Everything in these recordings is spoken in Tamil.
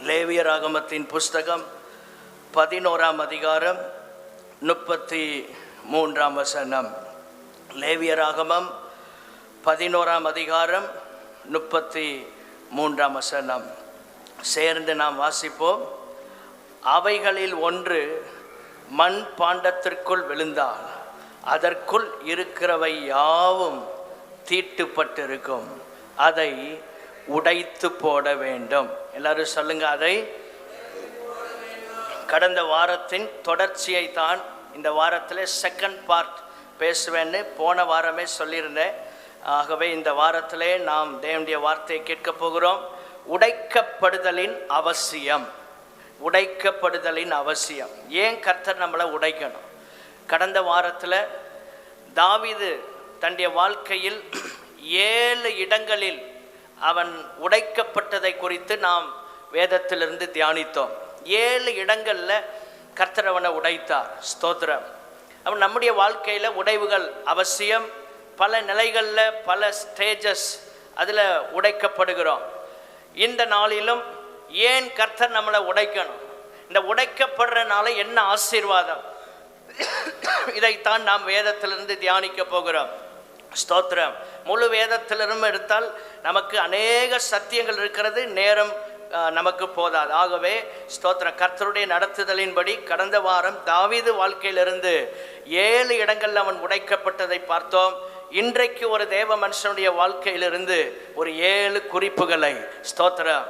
லேவியராகமத்தின் புஸ்தகம் 11ஆம் அதிகாரம் 33ஆம் வசனம். லேவியராகமம் 11ஆம் அதிகாரம் 33ஆம் வசனம். சேர்ந்து நாம் வாசிப்போம். அவைகளில் ஒன்று மண் பாண்டத்திற்குள் விழுந்தால் அதற்குள் இருக்கிறவை யாவும் தீட்டுப்பட்டிருக்கும், அதை உடைத்து போட வேண்டும். எல்லாரும் சொல்லுங்க, அதை. கடந்த வாரத்தின் தொடர்ச்சியை தான் இந்த வாரத்தில் செகண்ட் பார்ட் பேசுவேன்னு போன வாரமே சொல்லியிருந்தேன். ஆகவே இந்த வாரத்திலே நாம் தேவனுடைய வார்த்தையை கேட்க போகிறோம். உடைக்கப்படுதலின் அவசியம். உடைக்கப்படுதலின் அவசியம். ஏன் கர்த்தர் நம்மளை உடைக்கணும்? கடந்த வாரத்தில் தாவீது தன்னுடைய வாழ்க்கையில் 7 இடங்களில் அவன் உடைக்கப்பட்டதை குறித்து நாம் வேதத்திலிருந்து தியானித்தோம். 7 இடங்களில் கர்த்தர் அவனை உடைத்தார். ஸ்தோத்திரம். அவன் நம்முடைய வாழ்க்கையில் உடைவுகள் அவசியம். பல நிலைகளில் பல ஸ்டேஜஸ் அதில் உடைக்கப்படுகிறோம். இந்த நாளிலும் ஏன் கர்த்தர் நம்மளை உடைக்கணும்? இந்த உடைக்கப்படுறனால என்ன ஆசீர்வாதம்? இதைத்தான் நாம் வேதத்திலிருந்து தியானிக்க போகிறோம். ஸ்தோத்திரம். முழு வேதத்திலிருந்து எடுத்தால் நமக்கு அநேக சத்தியங்கள் இருக்கிறது, நேரம் நமக்கு போதாது. ஆகவே ஸ்தோத்திரம், கர்த்தருடைய நடத்துதலின்படி கடந்த வாரம் தாவீது வாழ்க்கையிலிருந்து 7 இடங்களில் அவன் உடைக்கப்பட்டதை பார்த்தோம். இன்றைக்கு ஒரு தேவ மனுஷனுடைய வாழ்க்கையிலிருந்து ஒரு 7 குறிப்புகளை, ஸ்தோத்திரம்,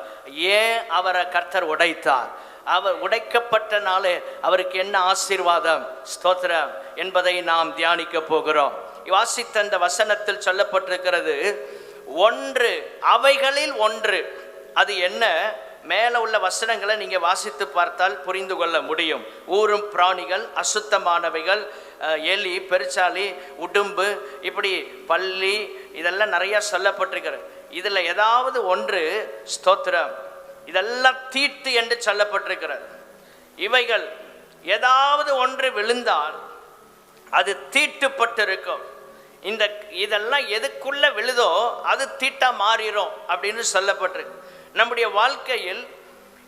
ஏன் அவரை கர்த்தர் உடைத்தார், அவர் உடைக்கப்பட்டனாலே அவருக்கு என்ன ஆசீர்வாதம், ஸ்தோத்திரம், என்பதை நாம் தியானிக்க போகிறோம். வாசித்த அந்த வசனத்தில் சொல்லப்பட்டிருக்கிறது, ஒன்று, அவைகளில் ஒன்று. அது என்ன? மேலே உள்ள வசனங்களை நீங்கள் வாசித்து பார்த்தால் புரிந்து கொள்ள முடியும். ஊரும் பிராணிகள், அசுத்தமானவைகள், எலி, பெருச்சாலி, உடும்பு, இப்படி பல்லி, இதெல்லாம் நிறையா சொல்லப்பட்டிருக்கிறது. இதில் ஏதாவது ஒன்று, ஸ்தோத்திரம், இதெல்லாம் தீட்டு என்று சொல்லப்பட்டிருக்கிறது. இவைகள் ஏதாவது ஒன்று விழுந்தால் அது தீட்டுப்பட்டிருக்கும். இதெல்லாம் எதுக்குள்ள விழுதோ அது தீட்டா மாறிடும் அப்படின்னு சொல்லப்பட்டிருக்கு. நம்முடைய வாழ்க்கையில்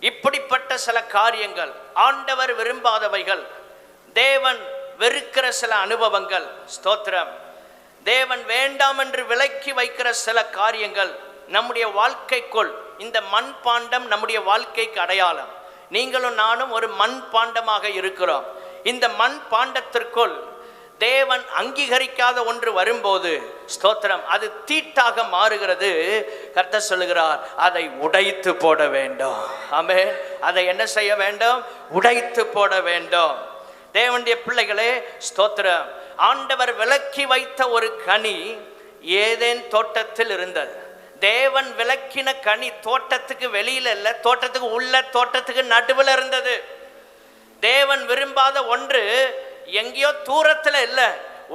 இப்படிப்பட்ட சில காரியங்கள், ஆண்டவர் விரும்பாதவைகள், தேவன் வெறுக்கிற சில அனுபவங்கள், ஸ்தோத்திரம், தேவன் வேண்டாம் என்று விலக்கி வைக்கிற சில காரியங்கள் நம்முடைய வாழ்க்கைக்குள். இந்த மண் பாண்டம் நம்முடைய வாழ்க்கைக்கு அடையாளம். நீங்களும் நானும் ஒரு மண் பாண்டமாக இருக்கிறோம். இந்த மண் பாண்டத்திற்குள் தேவன் அங்கீகரிக்காத ஒன்று வரும்போது, ஸ்தோத்திரம், அது தீட்டாக மாறுகிறது. கர்த்தர் சொல்லுகிறார், அதை உடைத்து போட வேண்டும். ஆமென். அதை என்ன செய்ய வேண்டும்? உடைத்து போட வேண்டும். தேவனுடைய பிள்ளைகளே, ஸ்தோத்திரம், ஆண்டவர் விலக்கி வைத்த ஒரு கனி ஏதேன் தோட்டத்தில் இருந்தது. தேவன் விலக்கின கனி தோட்டத்துக்கு வெளியில இல்லை, தோட்டத்துக்கு உள்ள, தோட்டத்துக்கு நடுவில் இருந்தது. தேவன் விரும்பாத ஒன்று எங்கேயோ தூரத்தில் இல்லை,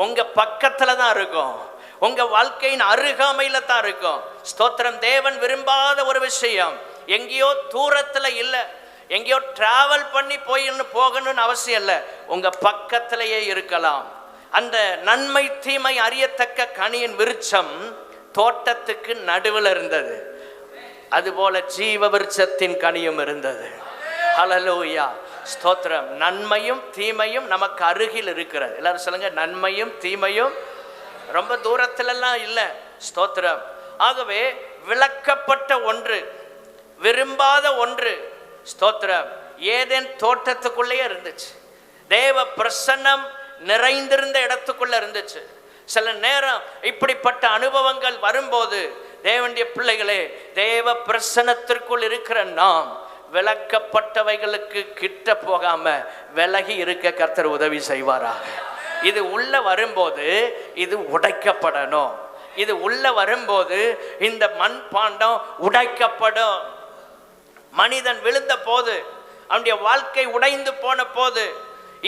உங்க பக்கத்துல தான் இருக்கும், உங்க வாழ்க்கையின் அருகாமையில தான் இருக்கும். ஸ்தோத்திரம். தேவன் விரும்பாத ஒரு விஷயம் எங்கேயோ தூரத்துல இல்லை, எங்கேயோ டிராவல் பண்ணி போகணும்னு அவசியம் இல்லை, உங்க பக்கத்திலேயே இருக்கலாம். அந்த நன்மை தீமை அறியத்தக்க கனியின் விருட்சம் தோட்டத்துக்கு நடுவில் இருந்தது. அதுபோல ஜீவ விருட்சத்தின் கனியும் இருந்தது. ஹல்லேலூயா, ஸ்தோத்திரம். நன்மையும் தீமையும் நமக்கு அருகில் இருக்கிறது. எல்லாரும் சொல்லுங்க, நன்மையும் தீமையும் ரொம்ப தூரத்திலெல்லாம் இல்லை. ஸ்தோத்திரம். ஆகவே விலக்கப்பட்ட ஒன்று, விரும்பாத ஒன்று, ஸ்தோத்திரம், ஏதேன் தோட்டத்துக்குள்ளேயே இருந்துச்சு. தேவ பிரசன்னம் நிறைந்திருந்த இடத்துக்குள்ள இருந்துச்சு. சில நேரம் இப்படிப்பட்ட அனுபவங்கள் வரும்போது தேவனுடைய பிள்ளைகளே, தேவ பிரசன்னத்திற்குள் இருக்கிற நாம் விலக்கப்பட்டவைகளுக்கு கிட்ட போகாம விலகி இருக்க கர்த்தர் உதவி செய்வாராக. இது உள்ள வரும்போது இது உடைக்கப்படணும். இது உள்ள வரும்போது இந்த மண் பாண்டம் உடைக்கப்படும். மனிதன் விழுந்த போது, அவனுடைய வாழ்க்கை உடைந்து போன போது,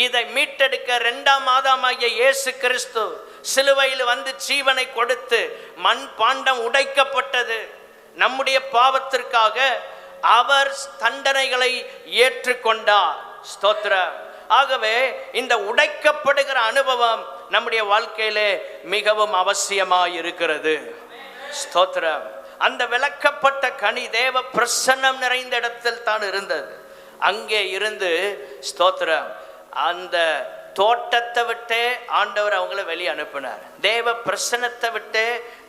இதை மீட்டெடுக்க 2ஆம் ஆதாமாகிய இயேசு கிறிஸ்து சிலுவையில் வந்து ஜீவனை கொடுத்து மண் பாண்டம் உடைக்கப்பட்டது. நம்முடைய பாவத்திற்காக அவர் தண்டனைகளை ஏற்றுக்கொண்டார். ஸ்தோத்திரம். ஆகவே இந்த உடைக்கப்படுகிற அனுபவம் நம்முடைய வாழ்க்கையிலே மிகவும் அவசியமாய் இருக்கிறது. ஸ்தோத்திரம். அந்த விளக்கப்பட்ட கனி தேவ பிரசன்னம் நிறைந்த இடத்தில் தான் இருந்தது. அங்கே இருந்து ஸ்தோத்திரம் அந்த தோட்டத்தை விட்டே ஆண்டவர் அவங்கள வெளியே அனுப்பினார். தேவ பிரசன்னத்தை விட்டே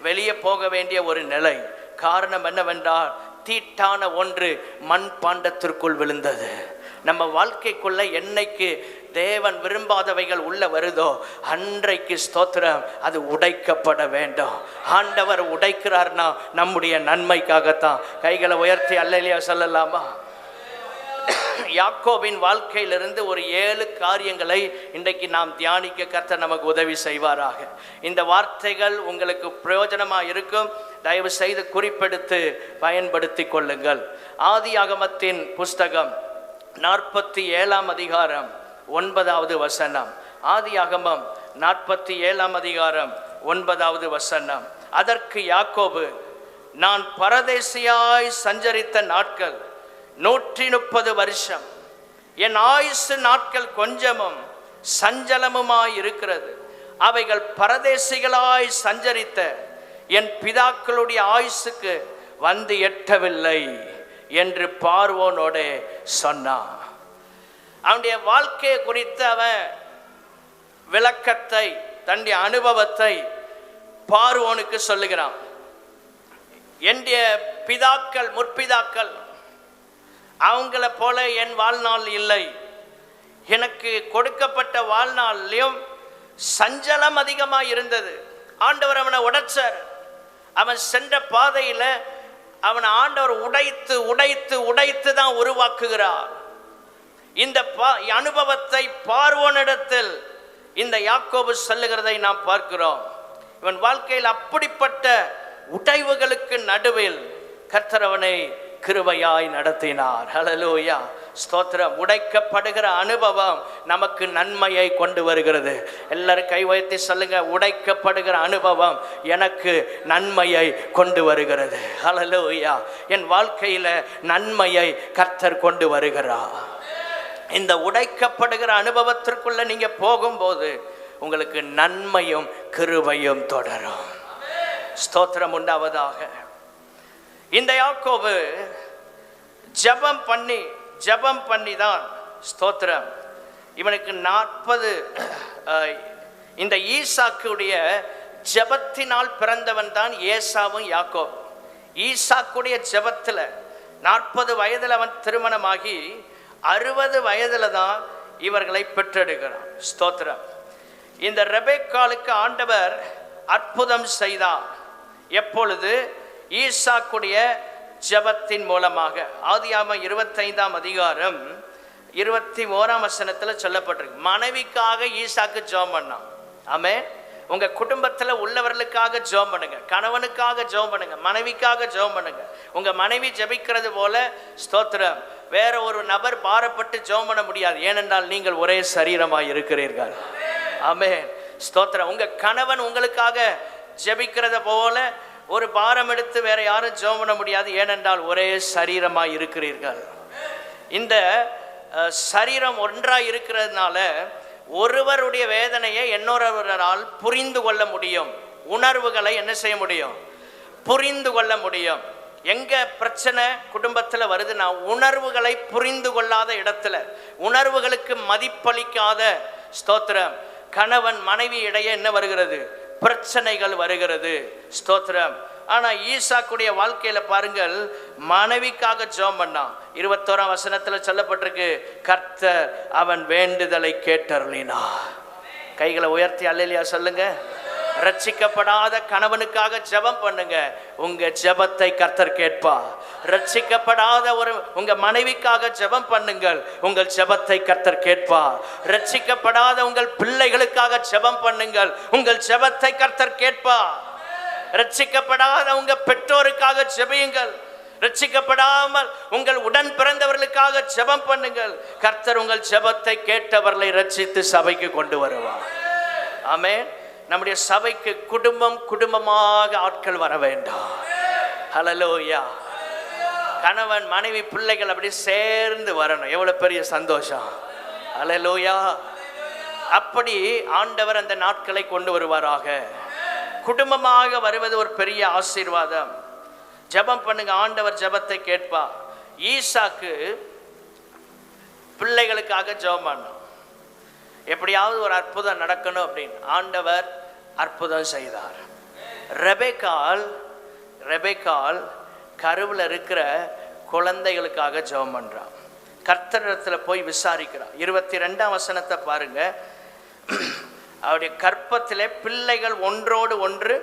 வெளியே போக வேண்டிய ஒரு நிலை. காரணம் என்னவென்றால் தீட்டான ஒன்று மண் பாண்டத்திற்குள் விழுந்தது. நம்ம வாழ்க்கைக்குள்ள என்னைக்கு தேவன் விரும்பாதவைகள் உள்ள வருதோ அன்றைக்கு ஸ்தோத்திரம் அது உடைக்கப்பட வேண்டும். ஆண்டவர் உடைக்கிறார்னா நம்முடைய நன்மைக்காகத்தான். கைகளை உயர்த்தி அல்லேலூயா சொல்லலாமா? யாக்கோபின் வாழ்க்கையிலிருந்து ஒரு 7 காரியங்களை இன்றைக்கு நாம் தியானிக்க கர்த்தர் நமக்கு உதவி செய்வாராக. இந்த வார்த்தைகள் உங்களுக்கு பிரயோஜனமாக இருக்கும். தயவு செய்து குறிப்பெடுத்து பயன்படுத்தி கொள்ளுங்கள். ஆதியாகமத்தின் புஸ்தகம் 47 அதிகாரம் 9வது வசனம். ஆதியாகமம் 47 அதிகாரம் 9வது வசனம். அதற்கு யாக்கோபு, நான் பரதேசியாய் சஞ்சரித்த நாட்கள் 130 வருஷம். என் ஆயுசு நாட்கள் கொஞ்சமும் சஞ்சலமுமாய் இருக்கிறது. அவைகள் பரதேசிகளாய் சஞ்சரித்த என் பிதாக்களுடைய ஆயுசுக்கு வந்து எட்டவில்லை என்று பார்வோனோட சொன்னான். அவனுடைய வாழ்க்கையை குறித்து அவன் விளக்கத்தை, தன்னுடைய அனுபவத்தை பார்வோனுக்கு சொல்லுகிறான். என்னுடைய பிதாக்கள், முற்பிதாக்கள் அவங்கள போல என் வாழ்நாள் இல்லை. எனக்கு கொடுக்கப்பட்ட வாழ்நாளிலும் சஞ்சலம் அதிகமாக இருந்தது. ஆண்டவர் அவனை உடைச்சார். அவன் சென்ற பாதையில் அவனை ஆண்டவர் உடைத்து உடைத்து உடைத்து தான் உருவாக்குகிறார். இந்த அனுபவத்தை பார்வோனிடத்தில் இந்த யாக்கோபு சொல்லுகிறதை நாம் பார்க்கிறோம். இவன் வாழ்க்கையில் அப்படிப்பட்ட உடைவுகளுக்கு நடுவில் கர்த்தர் அவனை கிருபையாய் நடத்தினார். ஹல்லேலூயா, ஸ்தோத்திரம். உடைக்கப்படுகிற அனுபவம் நமக்கு நன்மையை கொண்டு வருகிறது. எல்லாரும் கை வைத்து சொல்லுங்க, உடைக்கப்படுகிற அனுபவம் எனக்கு நன்மையை கொண்டு வருகிறது. ஹல்லேலூயா, என் வாழ்க்கையில நன்மையை கர்த்தர் கொண்டு வருகிறார். இந்த உடைக்கப்படுகிற அனுபவத்திற்குள்ள நீங்க போகும்போது உங்களுக்கு நன்மையும் கிருபையும் தொடரும். ஸ்தோத்திரம் உண்டாவதாக. இந்த யாக்கோபு ஜெபம் பண்ணி தான் ஸ்தோத்திரம் இவனுக்கு 40 இந்த ஈசாக்குடைய ஜெபத்தினால் பிறந்தவன் தான் ஏசாவும் யாக்கோபு. ஈசாக்குடைய ஜெபத்தில் 40 வயதில் அவன் திருமணமாகி 60 வயதில் தான் இவர்களை பெற்றெடுக்கிறான். ஸ்தோத்திரம். இந்த ரெபெக்காளுக்கு ஆண்டவர் அற்புதம் செய்தார். எப்பொழுது? ஈசாக்குடைய ஜெபத்தின் மூலமாக. ஆதியாகமம் 25 அதிகாரம் 21 வசனத்தில் சொல்லப்பட்டிருக்கு. மனைவிக்காக ஈசாக்கு ஜெபம் பண்ணான். ஆமென். உங்க குடும்பத்தில் உள்ளவர்களுக்காக ஜெபம் பண்ணுங்க, கணவனுக்காக ஜெபம் பண்ணுங்க, மனைவிக்காக ஜெபம் பண்ணுங்க. உங்க மனைவி ஜெபிக்கிறது போல ஸ்தோத்திரம் வேற ஒரு நபர் பாரப்பட்டு ஜெபம் பண்ண முடியாது. ஏனென்றால் நீங்கள் ஒரே சரீரமாய் இருக்கிறீர்கள். ஆமென், ஸ்தோத்திரம். உங்க கணவன் உங்களுக்காக ஜெபிக்கிறத போல ஒரு பாரம் எடுத்து வேற யாரும் ஜெபம் பண்ண முடியாது. ஏனென்றால் ஒரே சரீரமாய் இருக்கிறீர்கள். இந்த சரீரம் ஒன்றாய் இருக்கிறதுனால ஒருவருடைய வேதனையை இன்னொருவரால் புரிந்து கொள்ள முடியும். உணர்வுகளை என்ன செய்ய முடியும்? புரிந்து கொள்ள முடியும். எங்க பிரச்சனை குடும்பத்தில் வருதுன்னா, உணர்வுகளை புரிந்து கொள்ளாத இடத்துல, உணர்வுகளுக்கு மதிப்பளிக்காத ஸ்தோத்திரம் கணவன் மனைவி இடையே என்ன வருகிறது? பிரச்சனைகள் வருகிறது. ஸ்தோத்திரம். ஆனா ஈசாக்குடைய வாழ்க்கையில பாருங்கள், மனைவிக்காக ஜெபம் பண்ணான். 21 வசனத்துல சொல்லப்பட்டிருக்கு, கர்த்தர் அவன் வேண்டுதலை கேட்டருளினார். கைகளை உயர்த்தி அல்லேலூயா சொல்லுங்க. ரட்சிக்கப்படாத கணவனுக்காக ஜெபம் பண்ணுங்க, உங்க ஜெபத்தை கர்த்தர் கேட்பார். ரட்சிக்கப்படாத உங்க மனைவிக்காக ஜெபம் பண்ணுங்கள், உங்கள் ஜெபத்தை கர்த்தர் கேட்பார். ரட்சிக்கப்படாத உங்கள் பிள்ளைகளுக்காக ஜெபம் பண்ணுங்கள், உங்கள் ஜெபத்தை கர்த்தர் கேட்பார். ரட்சிக்கப்படாத உங்க பெற்றோருக்காக ஜெபியுங்கள். ரட்சிக்கப்படாமல் உங்கள் உடன் பிறந்தவர்களுக்காக ஜெபம் பண்ணுங்கள். கர்த்தர் உங்கள் ஜெபத்தை கேட்டவர்களை ரட்சித்து சபைக்கு கொண்டு வருவார். ஆமென். நம்முடைய சபைக்கு குடும்பமாக ஆட்கள் வர வேண்டாம். ஹல்லேலூயா. கணவன் மனைவி பிள்ளைகள் அப்படி சேர்ந்து வரணும். எவ்வளவு பெரிய சந்தோஷம். ஹல்லேலூயா. அப்படி ஆண்டவர் அந்த நாட்களை கொண்டு வருவாராக. குடும்பமாக வருவது ஒரு பெரிய ஆசீர்வாதம். ஜெபம் பண்ணுங்க, ஆண்டவர் ஜெபத்தை கேட்பா. ஈசாக்கு பிள்ளைகளுக்காக ஜெபம் பண்ணோம், எப்படியாவது ஒரு அற்புதம் நடக்கணும் அப்படின்னு. ஆண்டவர் அற்புதம் செய்தார். ரெபேக்காள் கருவில் இருக்கிற குழந்தைகளுக்காக ஜெபம் பண்றான். கர்த்தரிடத்தில் போய் விசாரிக்கிறான். 22ஆம் வசனத்தை பாருங்க. அவருடைய கற்பத்திலே பிள்ளைகள் ஒன்றோடு ஒன்று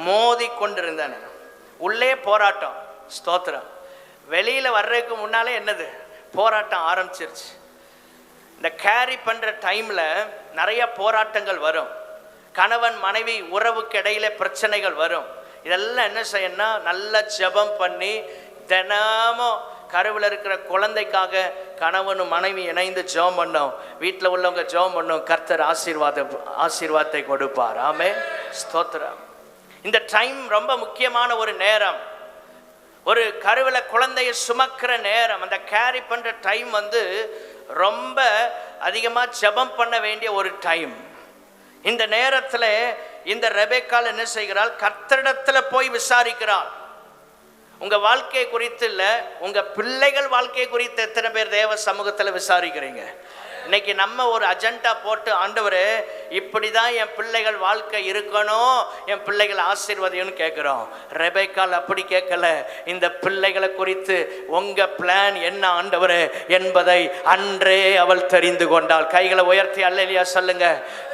மோதி கொண்டிருந்தன. உள்ளே போராட்டம். ஸ்தோத்திரம். வெளியில வர்றதுக்கு முன்னாலே என்னது, போராட்டம் ஆரம்பிச்சிருச்சு. இந்த கேரி பண்ற டைம்ல நிறைய போராட்டங்கள் வரும். கணவன் மனைவி உறவுக்கு இடையில பிரச்சனைகள் வரும். இதெல்லாம் என்ன செய்யணும்னா, நல்ல ஜெபம் பண்ணி தினமும் கருவில் இருக்கிற குழந்தைக்காக கணவனும் மனைவி இணைந்து ஜெபம் பண்ணோம். வீட்டில் உள்ளவங்க ஜெபம் பண்ணோம். கர்த்தர் ஆசீர்வாதத்தை கொடுப்பார். ஆமென். ஸ்தோத்திரம். இந்த டைம் ரொம்ப முக்கியமான ஒரு நேரம். ஒரு கருவில் குழந்தையை சுமக்கிற நேரம். அந்த கேரி பண்ற டைம் ரொம்ப அதிகமாக ஜெபம் பண்ண வேண்டிய ஒரு டைம். இந்த நேரத்தில் இந்த ரெபேக்காள் என்ன செய்கிறாள், கர்த்தரிடத்தில் போய் விசாரிக்கிறாள். உங்க வாழ்க்கை குறித்து இல்ல, உங்க பிள்ளைகள் வாழ்க்கை குறித்து எத்தனை பேர் தேவ சமூகத்தில் விசாரிக்கிறீங்க? இன்னைக்கு நம்ம ஒரு அஜெண்டா போட்டு, ஆண்டவரே இப்படிதான் என் பிள்ளைகள் வாழ்க்கை இருக்கணும், என் பிள்ளைகள் ஆசீர்வாதம்னு கேட்கிறோம். ரெபேக்காள் அப்படி கேட்கல. இந்த பிள்ளைகளை குறித்து உங்க பிளான் என்ன ஆண்டவரே என்பதை அன்றே அவள் தெரிந்து கொண்டாள். கைகளை உயர்த்தி அல்லேலூயா சொல்லுங்க.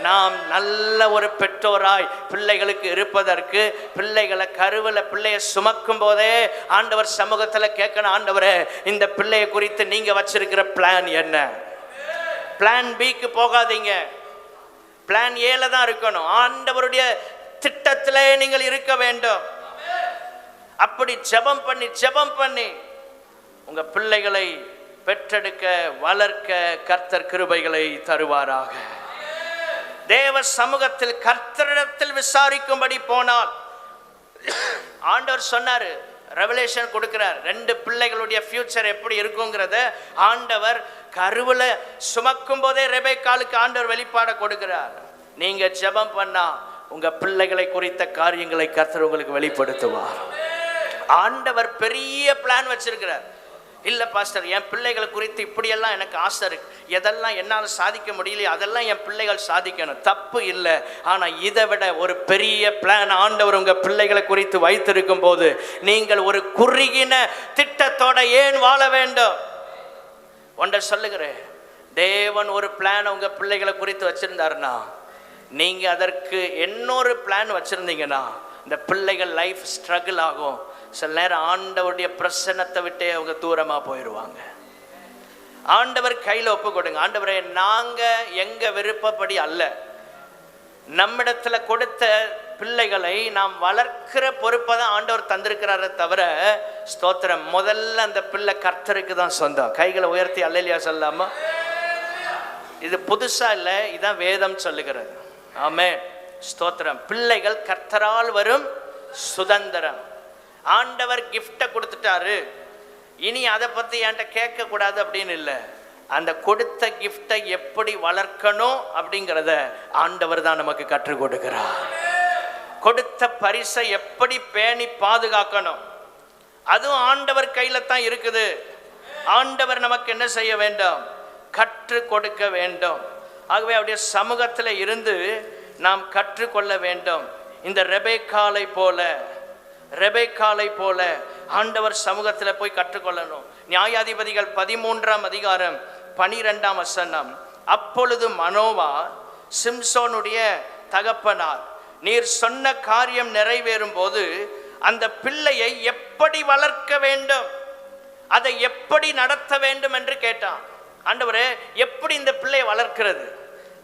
நாம் நல்ல ஒரு பெற்றோராய் பிள்ளைகளுக்கு இருப்பதற்கு, பிள்ளைகளை கருவில் பிள்ளையை சுமக்கும் போதே ஆண்டவர் சமூகத்தில் கேட்கணும், ஆண்டவரே இந்த பிள்ளையை குறித்து நீங்க வச்சிருக்கிற பிளான் என்ன? பிளான் பிக்கு போகாதீங்க, பிளான் ஏல தான் இருக்கணும். ஆண்டவருடைய திட்டத்திலே நீங்கள் இருக்க வேண்டும். அப்படி ஜெபம் பண்ணி உங்க பிள்ளைகளை பெற்றெடுக்க வளர்க்க கர்த்தர் கிருபைகளை தருவாராக. தேவ சமூகத்தில் கர்த்தரிடத்தில் விசாரிக்கும்படி போனால் ஆண்டவர் சொன்னாரு, ரெவலேஷன் கொடுக்கிறார். 2 பிள்ளைகளுடைய ஃபியூச்சர் எப்படி இருக்குங்கிறத ஆண்டவர் கருவுல சுமக்கும் போதே ரெபேக்காளுக்கு ஆண்டவர் வெளிப்பாட கொடுக்கிறார். நீங்க ஜெபம் பண்ணா உங்க பிள்ளைகளை குறித்த காரியங்களை கர்த்தர் உங்களுக்கு வெளிப்படுத்துவார். ஆண்டவர் பெரிய பிளான் வச்சிருக்கிறார். இல்லை பாஸ்டர், என் பிள்ளைகளை குறித்து இப்படியெல்லாம் எனக்கு ஆசை இருக்கு, எதெல்லாம் என்னால் சாதிக்க முடியலையே அதெல்லாம் என் பிள்ளைகள் சாதிக்கணும், தப்பு இல்லை. ஆனால் இதை விட ஒரு பெரிய பிளான் ஆண்டவர் உங்கள் பிள்ளைகளை குறித்து வைத்திருக்கும் போது நீங்கள் ஒரு குறுகின திட்டத்தோட ஏன் வாழ வேண்டும்? ஒன்றை சொல்லுகிறேன், தேவன் ஒரு பிளான் உங்கள் பிள்ளைகளை குறித்து வச்சுருந்தாருன்னா, நீங்கள் அதற்கு இன்னொரு பிளான் வச்சுருந்தீங்கன்னா இந்த பிள்ளைகள் லைஃப் ஸ்ட்ரகிள் ஆகும். சில நேரம் ஆண்டவருடைய பிரசன்னத்தை விட்டே அவங்க தூரமாக போயிடுவாங்க. ஆண்டவர் கையில் ஒப்பு கொடுங்க. ஆண்டவரே, நாங்கள் எங்கள் விருப்பப்படி அல்ல, நம்மிடத்தில் கொடுத்த பிள்ளைகளை நாம் வளர்க்கிற பொறுப்பை தான் ஆண்டவர் தந்திருக்கிறாரே தவிர, ஸ்தோத்திரம், முதல்ல அந்த பிள்ளை கர்த்தருக்கு தான் சொந்தம். கைகளை உயர்த்தி அல்லேலூயா சொல்லாமா? இது புதுசா இல்லை, இதான் வேதம் சொல்லுகிறது. ஆமென். ஸ்தோத்திரம். பிள்ளைகள் கர்த்தரால் வரும் சுதந்திரம். ஆண்டவர் கிஃப்டை கொடுத்துட்டாரு, இனி அதை பற்றி என்கிட்ட கேட்கக்கூடாது அப்படின்னு இல்லை. அந்த கொடுத்த கிஃப்டை எப்படி வளர்க்கணும் அப்படிங்கிறத ஆண்டவர் தான் நமக்கு கற்றுக் கொடுக்கிறார். கொடுத்த பரிசை எப்படி பேணி பாதுகாக்கணும் அதுவும் ஆண்டவர் கையில தான் இருக்குது. ஆண்டவர் நமக்கு என்ன செய்ய வேண்டும்? கற்றுக் கொடுக்க வேண்டும். ஆகவே அவருடைய சமூகத்தில் இருந்து நாம் கற்றுக்கொள்ள வேண்டும். இந்த ரெபேக்காளை போல ஆண்டவர் சமூகத்தில் போய் கற்றுக்கொள்ளணும். நியாயாதிபதிகள் 13ஆம் அதிகாரம் 12ஆம் வசனம். அப்பொழுது மனோவா சிம்சோனுடைய தகப்பனார், நீர் சொன்ன காரியம் நிறைவேறும் போது அந்த பிள்ளையை எப்படி வளர்க்க வேண்டும், அதை எப்படி நடத்த வேண்டும் என்று கேட்டான். ஆண்டவரே, எப்படி இந்த பிள்ளையை வளர்க்கிறது?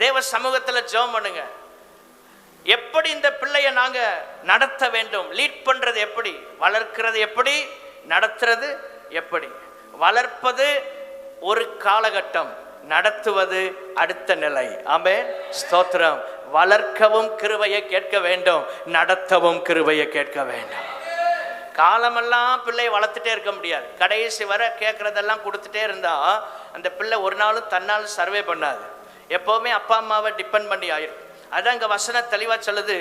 தேவ சமூகத்தில் ஜெபம் பண்ணுங்க. எப்படி இந்த பிள்ளையை நாங்க நடத்த வேண்டும்? லீட் பண்றது எப்படி? வளர்க்கிறது எப்படி? நடத்துறது எப்படி? வளர்ப்பது ஒரு காலகட்டம், நடத்துவது அடுத்த நிலை. ஆமென். ஸ்தோத்திரம். வளர்க்கவும் கிருபையை கேட்க வேண்டும், நடத்தவும் கிருபையை கேட்க வேண்டும். காலமெல்லாம் பிள்ளையை வளர்த்துட்டே இருக்க முடியாது. கடைசி வரை கேட்கறதெல்லாம் கொடுத்துட்டே இருந்தா அந்த பிள்ளை ஒரு நாளும் தன்னால் சர்வே பண்ணாது. எப்பவுமே அப்பா அம்மாவை டிபெண்ட் பண்ணி ஆயிரும். அதான் இங்க வசனம் தெளிவா சொல்லுது,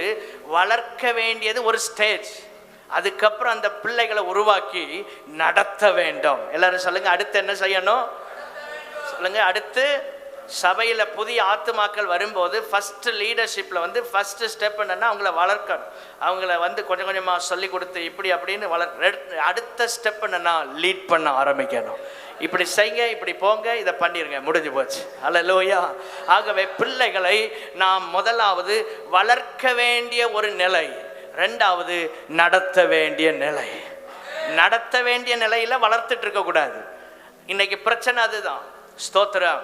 வளர்க்க வேண்டியது ஒரு ஸ்டேஜ், அதுக்கப்புறம் அந்த பிள்ளைகளை உருவாக்கி நடத்த வேண்டும். எல்லாரும் சொல்லுங்க, அடுத்து என்ன செய்யணும் சொல்லுங்க. அடுத்து சபையில் புதிய ஆத்துமாக்கள் வரும்போது ஃபஸ்ட்டு லீடர்ஷிப்பில் ஃபஸ்ட்டு ஸ்டெப் என்னென்னா அவங்கள வளர்க்கணும். அவங்கள கொஞ்சம் கொஞ்சமாக சொல்லி கொடுத்து இப்படி அப்படின்னு அடுத்த ஸ்டெப் என்னென்னா லீட் பண்ண ஆரம்பிக்கணும். இப்படி செய்யுங்க, இப்படி போங்க, இதை பண்ணிருங்க, முடிஞ்சு போச்சு. அல்லேலூயா. ஆகவே பிள்ளைகளை நாம் முதலாவது வளர்க்க வேண்டிய ஒரு நிலை, ரெண்டாவது நடத்த வேண்டிய நிலை. நடத்த வேண்டிய நிலையில் வளர்த்துட்டு இருக்கக்கூடாது. இன்னைக்கு பிரச்சனை அதுதான். ஸ்தோத்திரம்.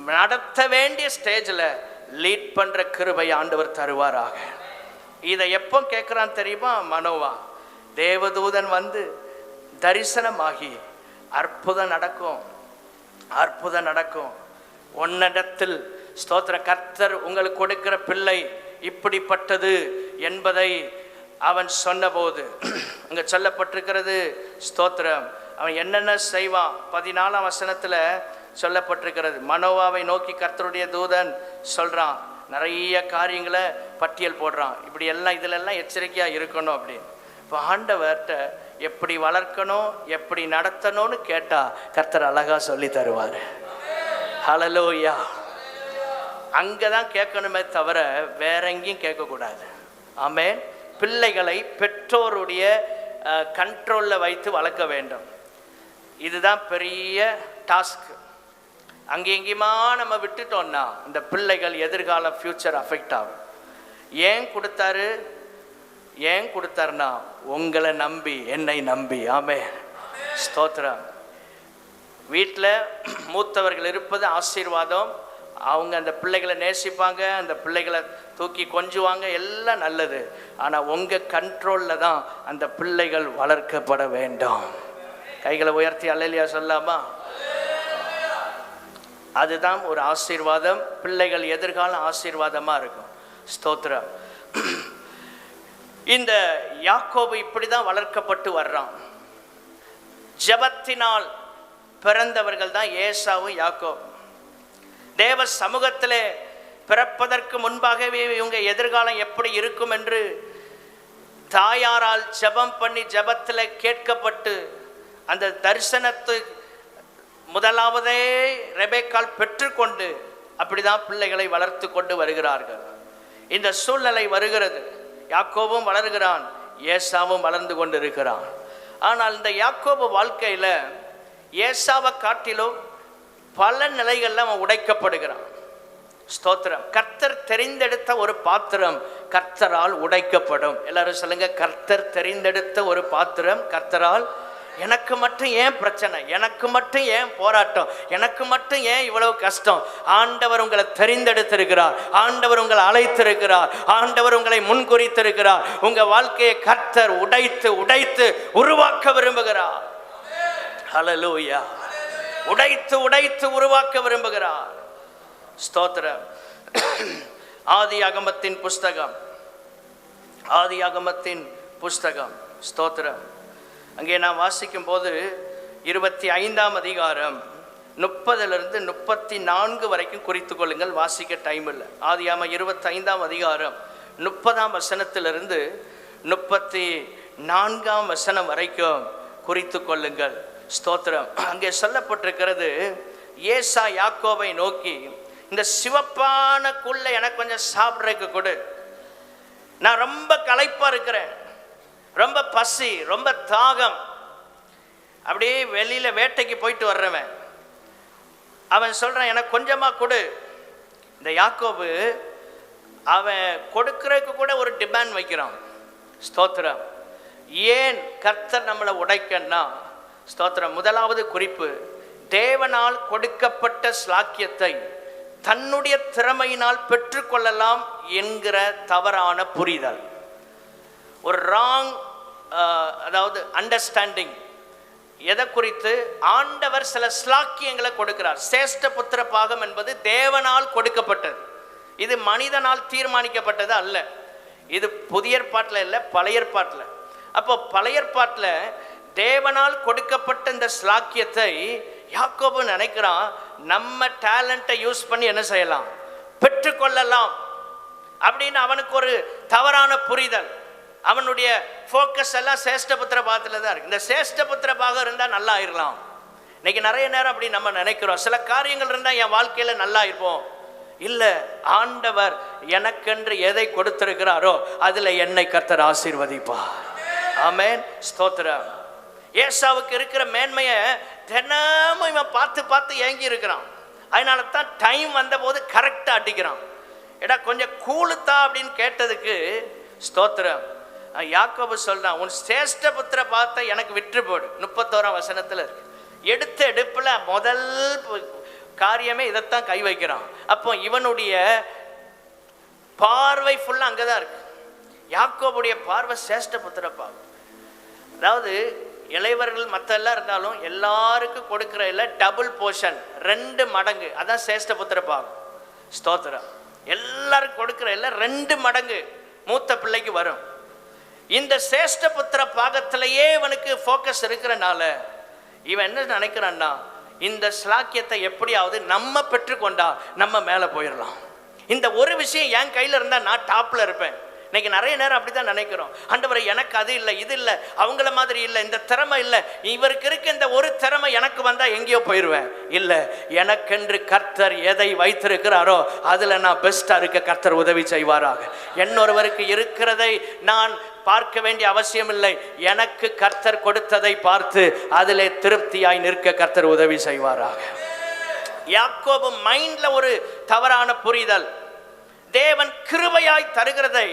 நடத்த வேண்டிய ஸ்டேஜில் லீட் பண்ணுற கிருபை ஆண்டவர் தருவாராக. இதை எப்போ கேட்குறான் தெரியுமா? மனோவா தேவதூதன் தரிசனமாகி அற்புதம் நடக்கும், அற்புதம் நடக்கும் உன்னிடத்தில். ஸ்தோத்திர. கர்த்தர் உங்களுக்கு கொடுக்கிற பிள்ளை இப்படிப்பட்டது என்பதை அவன் சொன்னபோது அங்கே சொல்லப்பட்டிருக்கிறது. ஸ்தோத்திரம். அவன் என்னென்ன செய்வான் 14ஆம் வசனத்தில் சொல்லப்பட்டிருக்கிறது. மனோவாவை நோக்கி கர்த்தருடைய தூதன் சொல்கிறான், நிறைய காரியங்களை பட்டியல் போடுறான். இப்படி எல்லாம் இதிலெல்லாம் எச்சரிக்கையாக இருக்கணும் அப்படின்னு. இப்போ ஆண்டவர்கிட்ட எப்படி வளர்க்கணும், எப்படி நடத்தணும்னு கேட்டால் கர்த்தர் அழகாக சொல்லி தருவார். ஹல்லேலூயா. அங்கே தான் கேட்கணுமே தவிர வேற எங்கேயும் கேட்கக்கூடாது. ஆமென். பிள்ளைகளை பெற்றோருடைய கண்ட்ரோலில் வைத்து வளர்க்க வேண்டும். இதுதான் பெரிய டாஸ்க். அங்கே எங்கேயுமா நம்ம விட்டுட்டோம்னா இந்த பிள்ளைகள் எதிர்கால ஃப்யூச்சர் அஃபெக்ட் ஆகும். ஏன் கொடுத்தாருன்னா உங்களை நம்பி, என்னை நம்பி. ஆமென். ஸ்தோத்திரம். வீட்டில் மூத்தவர்கள் இருப்பது ஆசீர்வாதம். அவங்க அந்த பிள்ளைகளை நேசிப்பாங்க, அந்த பிள்ளைகளை தூக்கி கொஞ்சுவாங்க, எல்லாம் நல்லது. ஆனால் உங்கள் கண்ட்ரோலில் தான் அந்த பிள்ளைகள் வளர்க்கப்பட வேண்டும். கைகளை உயர்த்தி அல்லேலூயா சொல்லாமா? அதுதான் ஒரு ஆசீர்வாதம். பிள்ளைகள் எதிர்காலம் ஆசீர்வாதமாக இருக்கும். ஸ்தோத்திரம். இந்த யாக்கோபு இப்படி தான் வளர்க்கப்பட்டு வர்றான். ஜெபத்தினால் பிறந்தவர்கள் தான் ஏசாவும் யாக்கோபு. தேவ சமூகத்திலே பிறப்பதற்கு முன்பாகவே இவங்க எதிர்காலம் எப்படி இருக்கும் என்று தாயாரால் ஜெபம் பண்ணி ஜெபத்தில் கேட்கப்பட்டு அந்த தரிசனத்தை முதலாவதே ரெபெக்காள் பெற்றுக்கொண்டு அப்படிதான் பிள்ளைகளை வளர்த்து கொண்டு வருகிறார்கள். இந்த சூழ்நிலை வருகிறது. யாக்கோபும் வளர்கிறான், ஏசாவும் வளர்ந்து கொண்டு இருக்கிறான். ஆனால் இந்த யாக்கோபு வாழ்க்கையில் ஏசாவை காட்டிலும் பல நிலைகளில் அவன் உடைக்கப்படுகிறான். ஸ்தோத்திரம். கர்த்தர் தெரிந்தெடுத்த ஒரு பாத்திரம் கர்த்தரால் உடைக்கப்படும். எல்லாரும் சொல்லுங்க, கர்த்தர் தெரிந்தெடுத்த ஒரு பாத்திரம் கர்த்தரால். எனக்கு மட்டும் ஏன் பிரச்சனை, எனக்கு மட்டும் ஏன் போராட்டம், எனக்கு மட்டும் ஏன் இவ்வளவு கஷ்டம்? ஆண்டவர் உங்களை தெரிந்தெடுத்திருக்கிறார், ஆண்டவர் உங்களை அழைத்திருக்கிறார், ஆண்டவர் உங்களை முன்குறித்திருக்கிறார். உங்க வாழ்க்கையை கர்த்தர் உடைத்து உடைத்து உருவாக்க விரும்புகிறார். ஹல்லேலூயா. உடைத்து உடைத்து உருவாக்க விரும்புகிறார். ஸ்தோத்திரம். ஆதியாகமத்தின் புஸ்தகம் ஸ்தோத்திரம். அங்கே நான் வாசிக்கும் போது 25ஆம் அதிகாரம் 30 to 34 வரைக்கும் குறித்து கொள்ளுங்கள். வாசிக்க டைம் இல்லை. ஆதியாகமம் 25ஆம் அதிகாரம் 30ஆம் வசனத்திலிருந்து 34ஆம் வசனம் வரைக்கும் குறித்து கொள்ளுங்கள். ஸ்தோத்திரம். அங்கே சொல்லப்பட்டிருக்கிறது, ஏசா யாக்கோபை நோக்கி, இந்த சிவப்பான குள்ளை எனக்கு கொஞ்சம் சாப்பிட்றதுக்கு கொடு. நான் ரொம்ப களைப்பா இருக்கிறேன், ரொம்ப பசி, ரொம்ப தாகம். அப்படியே வெளியில வேட்டைக்கு போயிட்டு வர்றவன் அவன் சொல்றான், எனக்கு கொஞ்சமா கொடு. இந்த யாக்கோபு அவன் கொடுக்கறதுக்கு கூட ஒரு டிமாண்ட் வைக்கிறான். ஸ்தோத்திரம். ஏன் கர்த்தர் நம்மளை உடைக்கன்னா, ஸ்தோத்திரம், முதலாவது குறிப்பு, தேவனால் கொடுக்கப்பட்ட ஸ்லாக்கியத்தை தன்னுடைய திறமையினால் பெற்றுக்கொள்ளலாம் என்கிற தவறான புரிதல், ஒரு ராங் அதாவது அண்டர்ஸ்டாண்டிங். எதை குறித்து? ஆண்டவர் சில ஸ்லாக்கியங்களை கொடுக்கிறார். சேஷ்ட புத்திர பாகம் என்பது தேவனால் கொடுக்கப்பட்டது, இது மனிதனால் தீர்மானிக்கப்பட்டது அல்ல. இது புதிய ஏற்பாட்டில் இல்லை, பழைய ஏற்பாட்டில். அப்போ பழைய ஏற்பாட்டில் தேவனால் கொடுக்கப்பட்ட இந்த ஸ்லாக்கியத்தை யாக்கோபு நினைக்கிறான், நம்ம டேலண்ட்டை யூஸ் பண்ணி என்ன செய்யலாம், பெற்றுக்கொள்ளலாம் அப்படின்னு அவனுக்கு ஒரு தவறான புரிதல். அவனுடைய ஃபோக்கஸ் எல்லாம் சேஷ்டபுத்திர பாகத்தில் தான் இருக்கு. இந்த சேஷ்டபுத்திர பாகம் இருந்தால் நல்லா ஆயிடலாம். இன்னைக்கு நிறைய நேரம் அப்படி நம்ம நினைக்கிறோம். சில காரியங்கள் இருந்தால் என் வாழ்க்கையில் நல்லா இருப்போம். இல்லை, ஆண்டவர் எனக்கென்று எதை கொடுத்திருக்கிறாரோ அதில் என்னை கர்த்தர் ஆசீர்வதிப்பார். ஆமென், ஸ்தோத்திரம். ஏசாவுக்கு இருக்கிற மேன்மையை தினமும் இவன் பார்த்து பார்த்து ஏங்கி இருக்கிறான். அதனால தான் டைம் வந்த போது கரெக்டாக அடிக்கிறான். ஏடா கொஞ்சம் கூழுத்தா அப்படின்னு கேட்டதுக்கு ஸ்தோத்திரம், யாக்கோபு சொல்றான், உன் சேஷ்ட புத்திர பார்த்த எனக்கு விற்று போடு. 31ஆம் வசனத்தில் இருக்கு. எடுத்த எடுப்பில் முதல் காரியமே இதைத்தான் கை வைக்கிறான். அப்போ இவனுடைய பார்வை ஃபுல்லாக அங்கே தான் இருக்கு. யாக்கோபுடைய பார்வை சேஷ்ட புத்திர பார்வை. அதாவது இளையவர்கள் மற்ற எல்லாம் இருந்தாலும் எல்லாருக்கும் கொடுக்குற இல்லை, டபுள் போர்ஷன், 2 மடங்கு. அதான் சேஷ்ட புத்திர பாகம். ஸ்தோத்திரம். எல்லாருக்கும் கொடுக்குற இல்லை 2 மடங்கு மூத்த பிள்ளைக்கு வரும். இந்த சேஷ்ட புத்திர பாகத்திலேயே இவனுக்கு ஃபோக்கஸ் இருக்கிறனால இவன் என்ன நினைக்கிறான்னா, இந்த ஸ்லாக்கியத்தை எப்படியாவது நம்ம பெற்றுக்கொண்டா நம்ம மேலே போயிடலாம். இந்த ஒரு விஷயம் என் கையில் இருந்தால் நான் டாப்பில் இருப்பேன். இன்னைக்கு நிறைய நேரம் அப்படி தான் நினைக்கிறோம். ஆண்டவரே எனக்கு அது இல்லை, இது இல்லை, அவங்கள மாதிரி இல்லை, இந்த திறமை இல்லை, இவருக்கு இருக்க இந்த ஒரு திறமை எனக்கு வந்தால் எங்கேயோ போயிடுவேன். இல்லை, எனக்கென்று கர்த்தர் எதை வைத்திருக்கிறாரோ அதில் நான் பெஸ்ட்டாக இருக்க கர்த்தர் உதவி செய்வாராக. இன்னொருவருக்கு இருக்கிறதை நான் பார்க்க வேண்டிய அவசியம் இல்லை. எனக்கு கர்த்தர் கொடுத்ததை பார்த்து அதிலே திருப்தியாய் நிற்க கர்த்தர் உதவி செய்வாராக. யாக்கோபு மைண்ட்ல ஒரு தவறான புரிதல், தேவன் கிருபையாய் தருகிறதை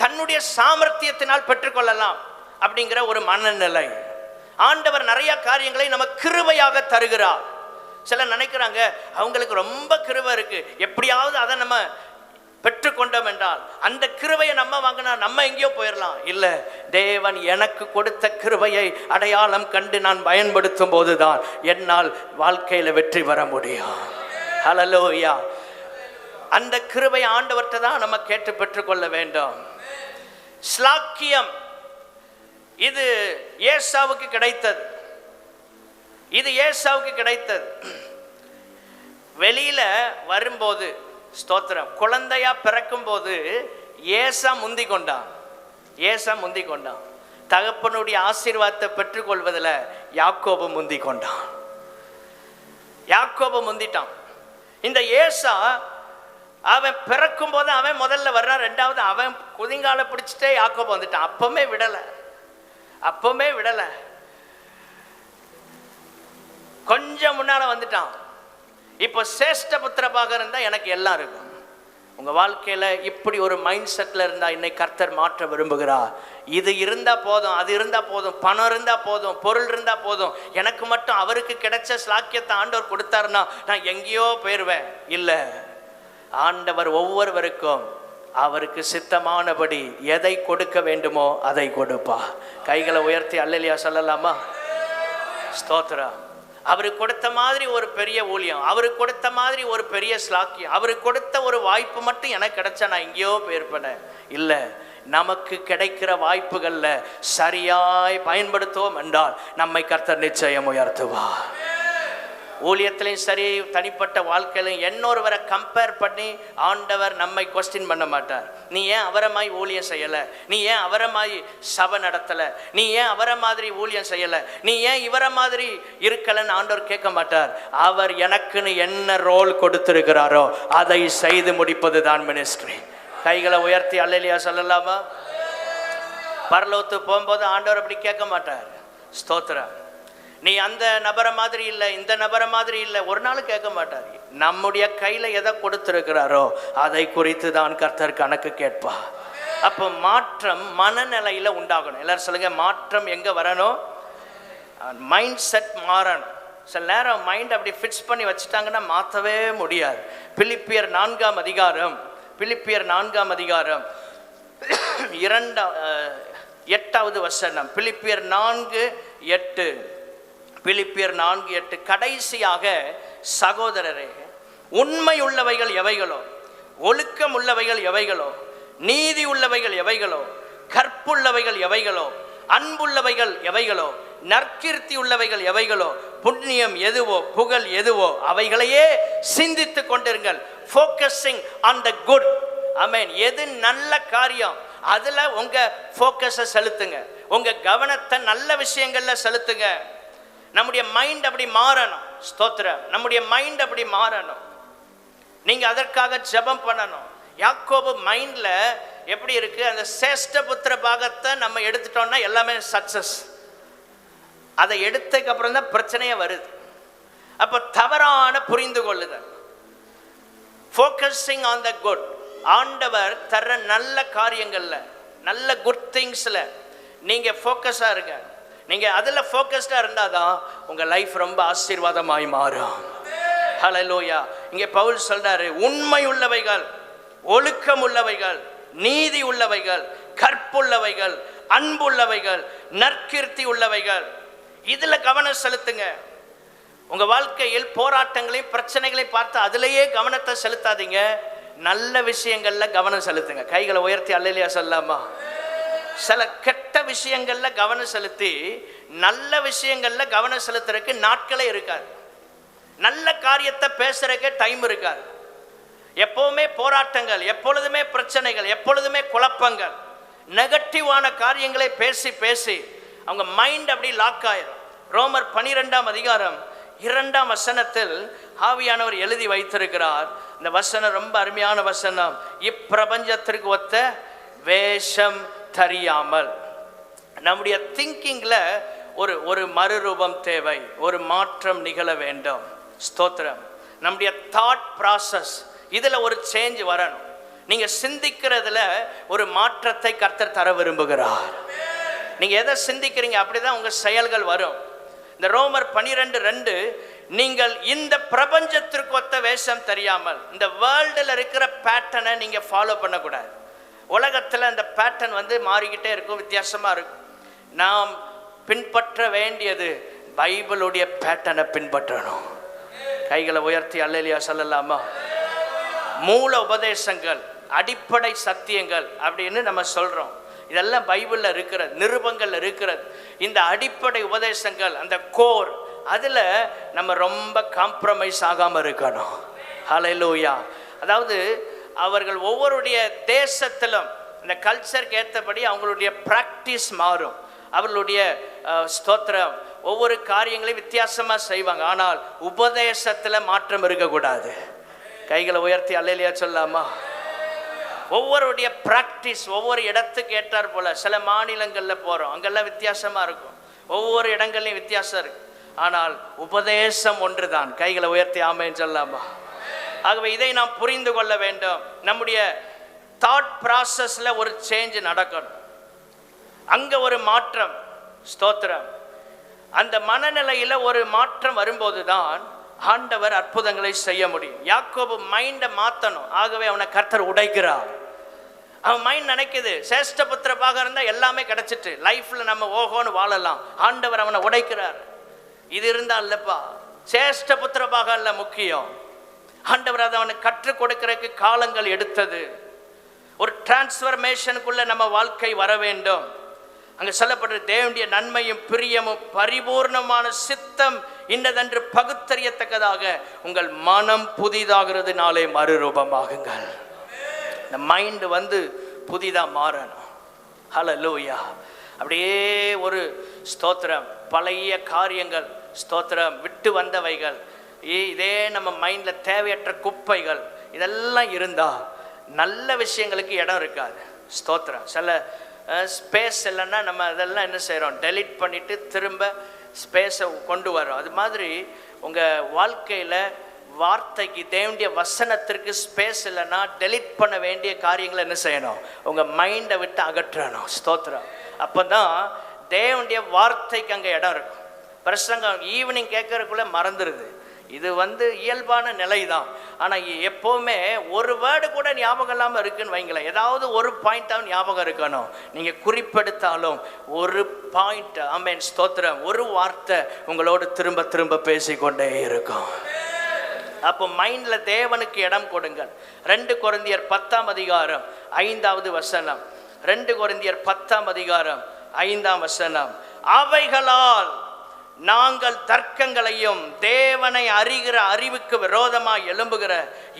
தன்னுடைய சாமர்த்தியத்தினால் பெற்றுக்கொள்ளலாம் அப்படிங்கிற ஒரு மனநிலை. ஆண்டவர் நிறைய காரியங்களை நம்ம கிருபையாக தருகிறார். சில நினைக்கிறாங்க அவங்களுக்கு ரொம்ப கிருபை இருக்கு, எப்படியாவது அதை நம்ம பெற்றுக்கொண்டோம் என்றால் அந்த கிருபையை நம்ம வாங்கினா நம்ம எங்கேயோ போயிடலாம். இல்லை, தேவன் எனக்கு கொடுத்த கிருபையை அடையாளம் கண்டு நான் பயன்படுத்தும் போதுதான் என்னால் வாழ்க்கையில் வெற்றி பெற முடியும். ஹல்லேலூயா. அந்த கிருபை ஆண்டவர்கிட்ட தான் நம்ம கேட்டு பெற்றுக்கொள்ள வேண்டும். ஸ்லாக்கியம் இது ஏசாவுக்கு கிடைத்தது. இது ஏசாவுக்கு கிடைத்தது. வெளியில வரும்போது ஸ்தோத்திரம், குழந்தையா பிறக்கும் போது ஏசா முந்தி கொண்டான். ஏசா முந்தி கொண்டான். தகப்பனுடைய ஆசீர்வாதத்தை பெற்றுக்கொள்வதில் யாக்கோபு முந்தி கொண்டான். யாக்கோபு முந்திட்டான். இந்த ஏசா அவன் பிறக்கும் போது அவன் முதல்ல வர்றான். 2வது அவன் குதிங்கால பிடிச்சிட்டே யாக்கோபு வந்துட்டான். அப்பவுமே விடல, கொஞ்சம் முன்னால வந்துட்டான். இப்போ சேஷ்ட புத்திரபாக இருந்தா எனக்கு எல்லாம் இருக்கும். உங்க வாழ்க்கையில இப்படி ஒரு மைண்ட் செட்ல இருந்தா இன்னைக்கு கர்த்தர் மாற்ற விரும்புகிறார். இது இருந்தா போதும், அது இருந்தா போதும், பணம் இருந்தா போதும், பொருள் இருந்தா போதும், எனக்கு மட்டும் அவருக்கு கிடைச்ச ஸ்லாக்கியத்தை ஆண்டவர் கொடுத்தாருன்னா நான் எங்கேயோ போயிருவேன். இல்லை, ஆண்டவர் ஒவ்வொருவருக்கும் அவருக்கு சித்தமானபடி எதை கொடுக்க வேண்டுமோ அதை கொடுப்பா. கைகளை உயர்த்தி அல்லேலூயா சொல்லலாமா? ஸ்தோத்திரம். அவருக்கு கொடுத்த மாதிரி ஒரு பெரிய ஊழியம், அவருக்கு கொடுத்த மாதிரி ஒரு பெரிய ஸ்லாக்கியம், அவருக்கு கொடுத்த ஒரு வாய்ப்பு மட்டும் எனக்கு கிடைச்சா நான் எங்கேயோ போயிருப்பேன். இல்லை, நமக்கு கிடைக்கிற வாய்ப்புகளில் சரியாய் பயன்படுத்துவோம் என்றால் நம்மை கர்த்தர் நிச்சயம் உயர்த்துவார். ஊழியத்திலையும் சரி, தனிப்பட்ட வாழ்க்கையிலும் இன்னொருவரை கம்பேர் பண்ணி ஆண்டவர் நம்மை கொஸ்டின் பண்ண மாட்டார். நீ ஏன் அவரை மாதிரி ஊழியம் செய்யலை, நீ ஏன் அவரை மாதிரி சபை நடத்தலை, நீ ஏன் அவரை மாதிரி ஊழியம் செய்யலை, நீ ஏன் இவரை மாதிரி இருக்கலன்னு ஆண்டவர் கேட்க மாட்டார். அவர் எனக்குன்னு என்ன ரோல் கொடுத்திருக்கிறாரோ அதை செய்து முடிப்பது தான் மினிஸ்ட்ரி. கைகளை உயர்த்தி அல்லேலூயா சொல்லலாமா? பரலோகத்துக்கு போகும்போது ஆண்டவர் அப்படி கேட்க மாட்டார். ஸ்தோத்திரம். நீ அந்த நபரை மாதிரி இல்லை, இந்த நபரை மாதிரி இல்லை, ஒரு நாள் கேட்க மாட்டார். நம்முடைய கையில் எதை கொடுத்திருக்கிறாரோ அதை குறித்து தான் கர்த்தர் கணக்கு கேட்பார். அப்போ மாற்றம் மனநிலையில் உண்டாகணும். எல்லாரும் சொல்லுங்க, மாற்றம் எங்கே வரணும்? மைண்ட் செட் மாறணும். சில நேரம் மைண்ட் அப்படி ஃபிக்ஸ் பண்ணி வச்சுட்டாங்கன்னா மாற்றவே முடியாது. பிலிப்பியர் 4ஆம் அதிகாரம் 8வது வசனம். பிலிப்பியர் 4:8. பிலிப்பியர் 4:8. கடைசியாக சகோதரரே, உண்மை உள்ளவைகள் எவைகளோ, ஒழுக்கம் உள்ளவைகள் எவைகளோ, நீதி உள்ளவைகள் எவைகளோ, கற்புள்ளவைகள் எவைகளோ, அன்புள்ளவைகள் எவைகளோ, நற்கீர்த்தி உள்ளவைகள் எவைகளோ, புண்ணியம் எதுவோ, புகழ் எதுவோ அவைகளையே சிந்தித்து கொண்டிருங்கள். Focusing on the good. Amen. எது நல்ல காரியம் அதுல உங்க ஃபோக்கஸை செலுத்துங்க, உங்க கவனத்தை நல்ல விஷயங்கள்ல செலுத்துங்க. நம்முடைய மைண்ட் அப்படி மாறணும். ஸ்தோத்திரம். நம்முடைய மைண்ட் அப்படி மாறணும். நீங்க அதற்காக ஜெபம் பண்ணணும். யாக்கோபு மைண்ட்ல எப்படி இருக்கு, அந்த சேஷ்ட புத்திர பாகத்தை நம்ம எடுத்துட்டோம்னா எல்லாமே சக்சஸ். அதை எடுத்ததுக்கு அப்புறம் தான் பிரச்சனையே வருது. அப்ப தவறான புரிந்து கொள்ளுதல். Focusing on the good. ஆண்டவர் தர நல்ல காரியங்கள்ல, நல்ல குட் திங்ஸ்ல நீங்க ஃபோக்கஸா இருங்க. நீங்க அதுல ஃபோக்கஸ்டா இருந்தாதான் உங்க லைஃப் ரொம்ப ஆசீர்வாதமாய் மாறும். ஹல்லேலூயா. இங்க பவுல் சொல்றாரு, உண்மை உள்ளவைகள், ஒழுக்கம் உள்ளவைகள், நீதி உள்ளவைகள், கற்புள்ளவைகள், அன்புள்ளவைகள், நற்கீர்த்தி உள்ளவைகள், இதுல கவனம் செலுத்துங்க. உங்க வாழ்க்கையில் போராட்டங்களையும் பிரச்சனைகளையும் பார்த்து அதிலேயே கவனத்தை செலுத்தாதீங்க. நல்ல விஷயங்கள்ல கவனம் செலுத்துங்க. கைகளை உயர்த்தி அல்லேலூயா சொல்லாமா? சில கெட்ட விஷயங்கள்ல கவனம் செலுத்தி நல்ல விஷயங்கள்ல கவனம் செலுத்துறதுக்கு நாட்களே இருக்காது. நல்ல காரியத்தை பேசுறதுக்கு டைம் இருக்காது. எப்பவுமே போராட்டங்கள், எப்பொழுதுமே பிரச்சனைகள், எப்பொழுதுமே குழப்பங்கள், நெகட்டிவான காரியங்களை பேசி பேசி அவங்க மைண்ட் அப்படி லாக் ஆயிரும். ரோமர் 12ஆம் அதிகாரம் 2ஆம் வசனத்தில் ஆவியானவர் எழுதி வைத்திருக்கிறார். இந்த வசனம் ரொம்ப அருமையான வசனம். இப்பிரபஞ்சத்திற்கு ஒத்த வேஷம் தெரியாமல். நம்முடைய திங்கிங்ல ஒரு மறுரூபம் தேவை, ஒரு மாற்றம் நிகழ வேண்டும். ஸ்தோத்திரம். நம்முடைய தாட் ப்ராசஸ் இதுல ஒரு சேஞ்ச் வரணும். நீங்க சிந்திக்கிறதுல ஒரு மாற்றத்தை கர்த்தர் தர விரும்புகிறார். நீங்க எதை சிந்திக்கிறீங்க அப்படிதான் உங்க செயல்கள் வரும். இந்த ரோமர் 12:2, நீங்கள் இந்த பிரபஞ்சத்திற்கு ஒத்த வேஷம் தெரியாமல், இந்த வேர்ல்டுல இருக்கிற பேட்டர்னை நீங்க ஃபாலோ பண்ணக்கூடாது. உலகத்துல அந்த பேட்டர்ன் மாறிக்கிட்டே இருக்கும், வித்தியாசமா இருக்கும். நாம் பின்பற்ற வேண்டியது பைபிளுடைய பேட்டர்னை பின்பற்றணும். கைகளை உயர்த்தி அல்லேலூயா சொல்லலாமா? மூல உபதேசங்கள், அடிப்படை சத்தியங்கள் அப்படின்னு நம்ம சொல்றோம். இதெல்லாம் பைபிள்ல இருக்கிறது, நிருபங்கள்ல இருக்கிறது. இந்த அடிப்படை உபதேசங்கள், அந்த கோர், அதுல நம்ம ரொம்ப காம்ப்ரமைஸ் ஆகாம இருக்கணும். ஹல்லேலூயா. அதாவது அவர்கள் ஒவ்வொருடைய தேசத்திலும் இந்த கல்ச்சருக்கு ஏற்றபடி அவங்களுடைய பிராக்டிஸ் மாறும். அவர்களுடைய ஸ்தோத்திரம் ஒவ்வொரு காரியங்களையும் வித்தியாசமா செய்வாங்க. ஆனால் உபதேசத்துல மாற்றம் இருக்கக்கூடாது. கைகளை உயர்த்தி அல்லேலூயா சொல்லாமா? ஒவ்வொருடைய பிராக்டிஸ் ஒவ்வொரு இடத்துக்கு ஏற்றார் போல. சில மாநிலங்கள்ல போறோம், அங்கெல்லாம் வித்தியாசமா இருக்கும். ஒவ்வொரு இடங்கள்லையும் வித்தியாசம் இருக்கு. ஆனால் உபதேசம் ஒன்றுதான். கைகளை உயர்த்தி ஆமென் சொல்லாமா? ஆகவே இதை நாம் புரிந்து கொள்ள வேண்டும். நம்முடைய தாட் ப்ராசஸ்ல ஒரு சேஞ்ச் நடக்கணும். அங்க ஒரு மாற்றம். ஸ்தோத்திரம். அந்த மனநிலையில ஒரு மாற்றம் வரும்போதுதான் ஆண்டவர் அற்புதங்களை செய்ய முடியும். யாக்கோபு மைண்டை மாத்தணும். ஆகவே அவனை கர்த்தர் உடைக்கிறார். அவன் மைண்ட் நினைக்குது சேஷ்ட புத்திர பாகம் இருந்தா எல்லாமே கிடைச்சிட்டு லைஃப்ல நம்ம ஓஹோன்னு வாழலாம். ஆண்டவர் அவனை உடைக்கிறார். இது இருந்தா இல்லப்பா, சேஷ்ட புத்திர பாகம் இல்ல முக்கியம். ஆண்டவர் அதை அவனுக்கு கற்றுக் கொடுக்கிறதுக்கு காலங்கள் எடுத்தது. ஒரு டிரான்ஸ்ஃபர்மேஷனுக்குள்ள நம்ம வாழ்க்கை வர வேண்டும். அங்க சொல்லப்படுற தேவனுடைய நன்மையும் பிரியமும் பரிபூர்ணமான சித்தம் இன்னதென்று பகுத்தறியத்தக்கதாக உங்கள் மனம் புதிதாகிறதுனாலே மறுரூபமாகுங்கள். இந்த மைண்ட் புதிதா மாறணும். ஹல்லேலூயா. அப்படியே ஒரு ஸ்தோத்திரம், பழைய காரியங்கள், ஸ்தோத்திரம் விட்டு வந்தவைகள், இதே நம்ம மைண்ட்ல தேவையற்ற குப்பைகள் இதெல்லாம் இருந்தா நல்ல விஷயங்களுக்கு இடம் இருக்காது. ஸ்தோத்திரம். சில ஸ்பேஸ் இல்லைன்னா நம்ம அதெல்லாம் என்ன செய்கிறோம், டெலீட் பண்ணிவிட்டு திரும்ப ஸ்பேஸை கொண்டு வரோம். அது மாதிரி உங்கள் வாழ்க்கையில் வார்த்தைக்கு, தேவனுடைய வசனத்திற்கு ஸ்பேஸ் இல்லைன்னா டெலீட் பண்ண வேண்டிய காரியங்களை என்ன செய்யணும், உங்கள் மைண்டை விட்டு அகற்றணும். ஸ்தோத்திரம். அப்போ தான் தேவனுடைய வார்த்தைக்கு அங்கே இடம் இருக்கும். பிரசங்கம் ஈவினிங் கேட்கறதுக்குள்ளே மறந்துடுது. இது இயல்பான நிலை தான். ஆனால் எப்போவுமே ஒரு வேர்டு கூட ஞாபகம் இல்லாமல் இருக்குன்னு வைங்களேன். ஏதாவது ஒரு பாயிண்டாக ஞாபகம் இருக்கணும். நீங்கள் குறிப்பெடுத்தாலும் ஒரு பாயிண்ட், ஆமென் ஸ்தோத்திரம், ஒரு வார்த்தை உங்களோடு திரும்ப திரும்ப பேசிக்கொண்டே இருக்கும். அப்போ மைண்ட்ல தேவனுக்கு இடம் கொடுங்கள். 2 கொரிந்தியர் 10ஆம் அதிகாரம் 5வது வசனம். 2 கொரிந்தியர் 10ஆம் அதிகாரம் 5ஆம் வசனம். அவைகளால் நாங்கள் தர்க்கங்களையும் தேவனை அறிகிற அறிவுக்கு விரோதமாய் எழும்புகிற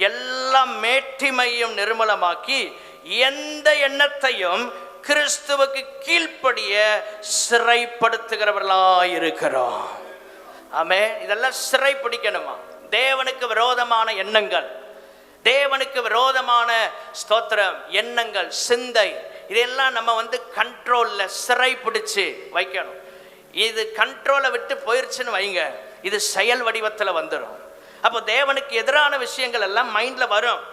எல்லா மேட்டிமையும் நிர்மலமாக்கி எந்த எண்ணத்தையும் கிறிஸ்துவுக்கு கீழ்ப்படிய சிறைப்படுத்துகிறவர்களாய் இருக்கிறோம். ஆமே, இதெல்லாம் சிறை பிடிக்கணுமா? தேவனுக்கு விரோதமான எண்ணங்கள், தேவனுக்கு விரோதமான ஸ்தோத்திரம் எண்ணங்கள், சிந்தை, இதெல்லாம் நம்ம கண்ட்ரோல்ல சிறை பிடிச்சு வைக்கணும். இது கண்ட்ரோலை விட்டு போயிருச்சுன்னு வைங்க, இது செயல் வடிவத்தில் வந்துடும். அப்போ தேவனுக்கு எதிரான விஷயங்கள் எல்லாம் மைண்ட்ல வரும்.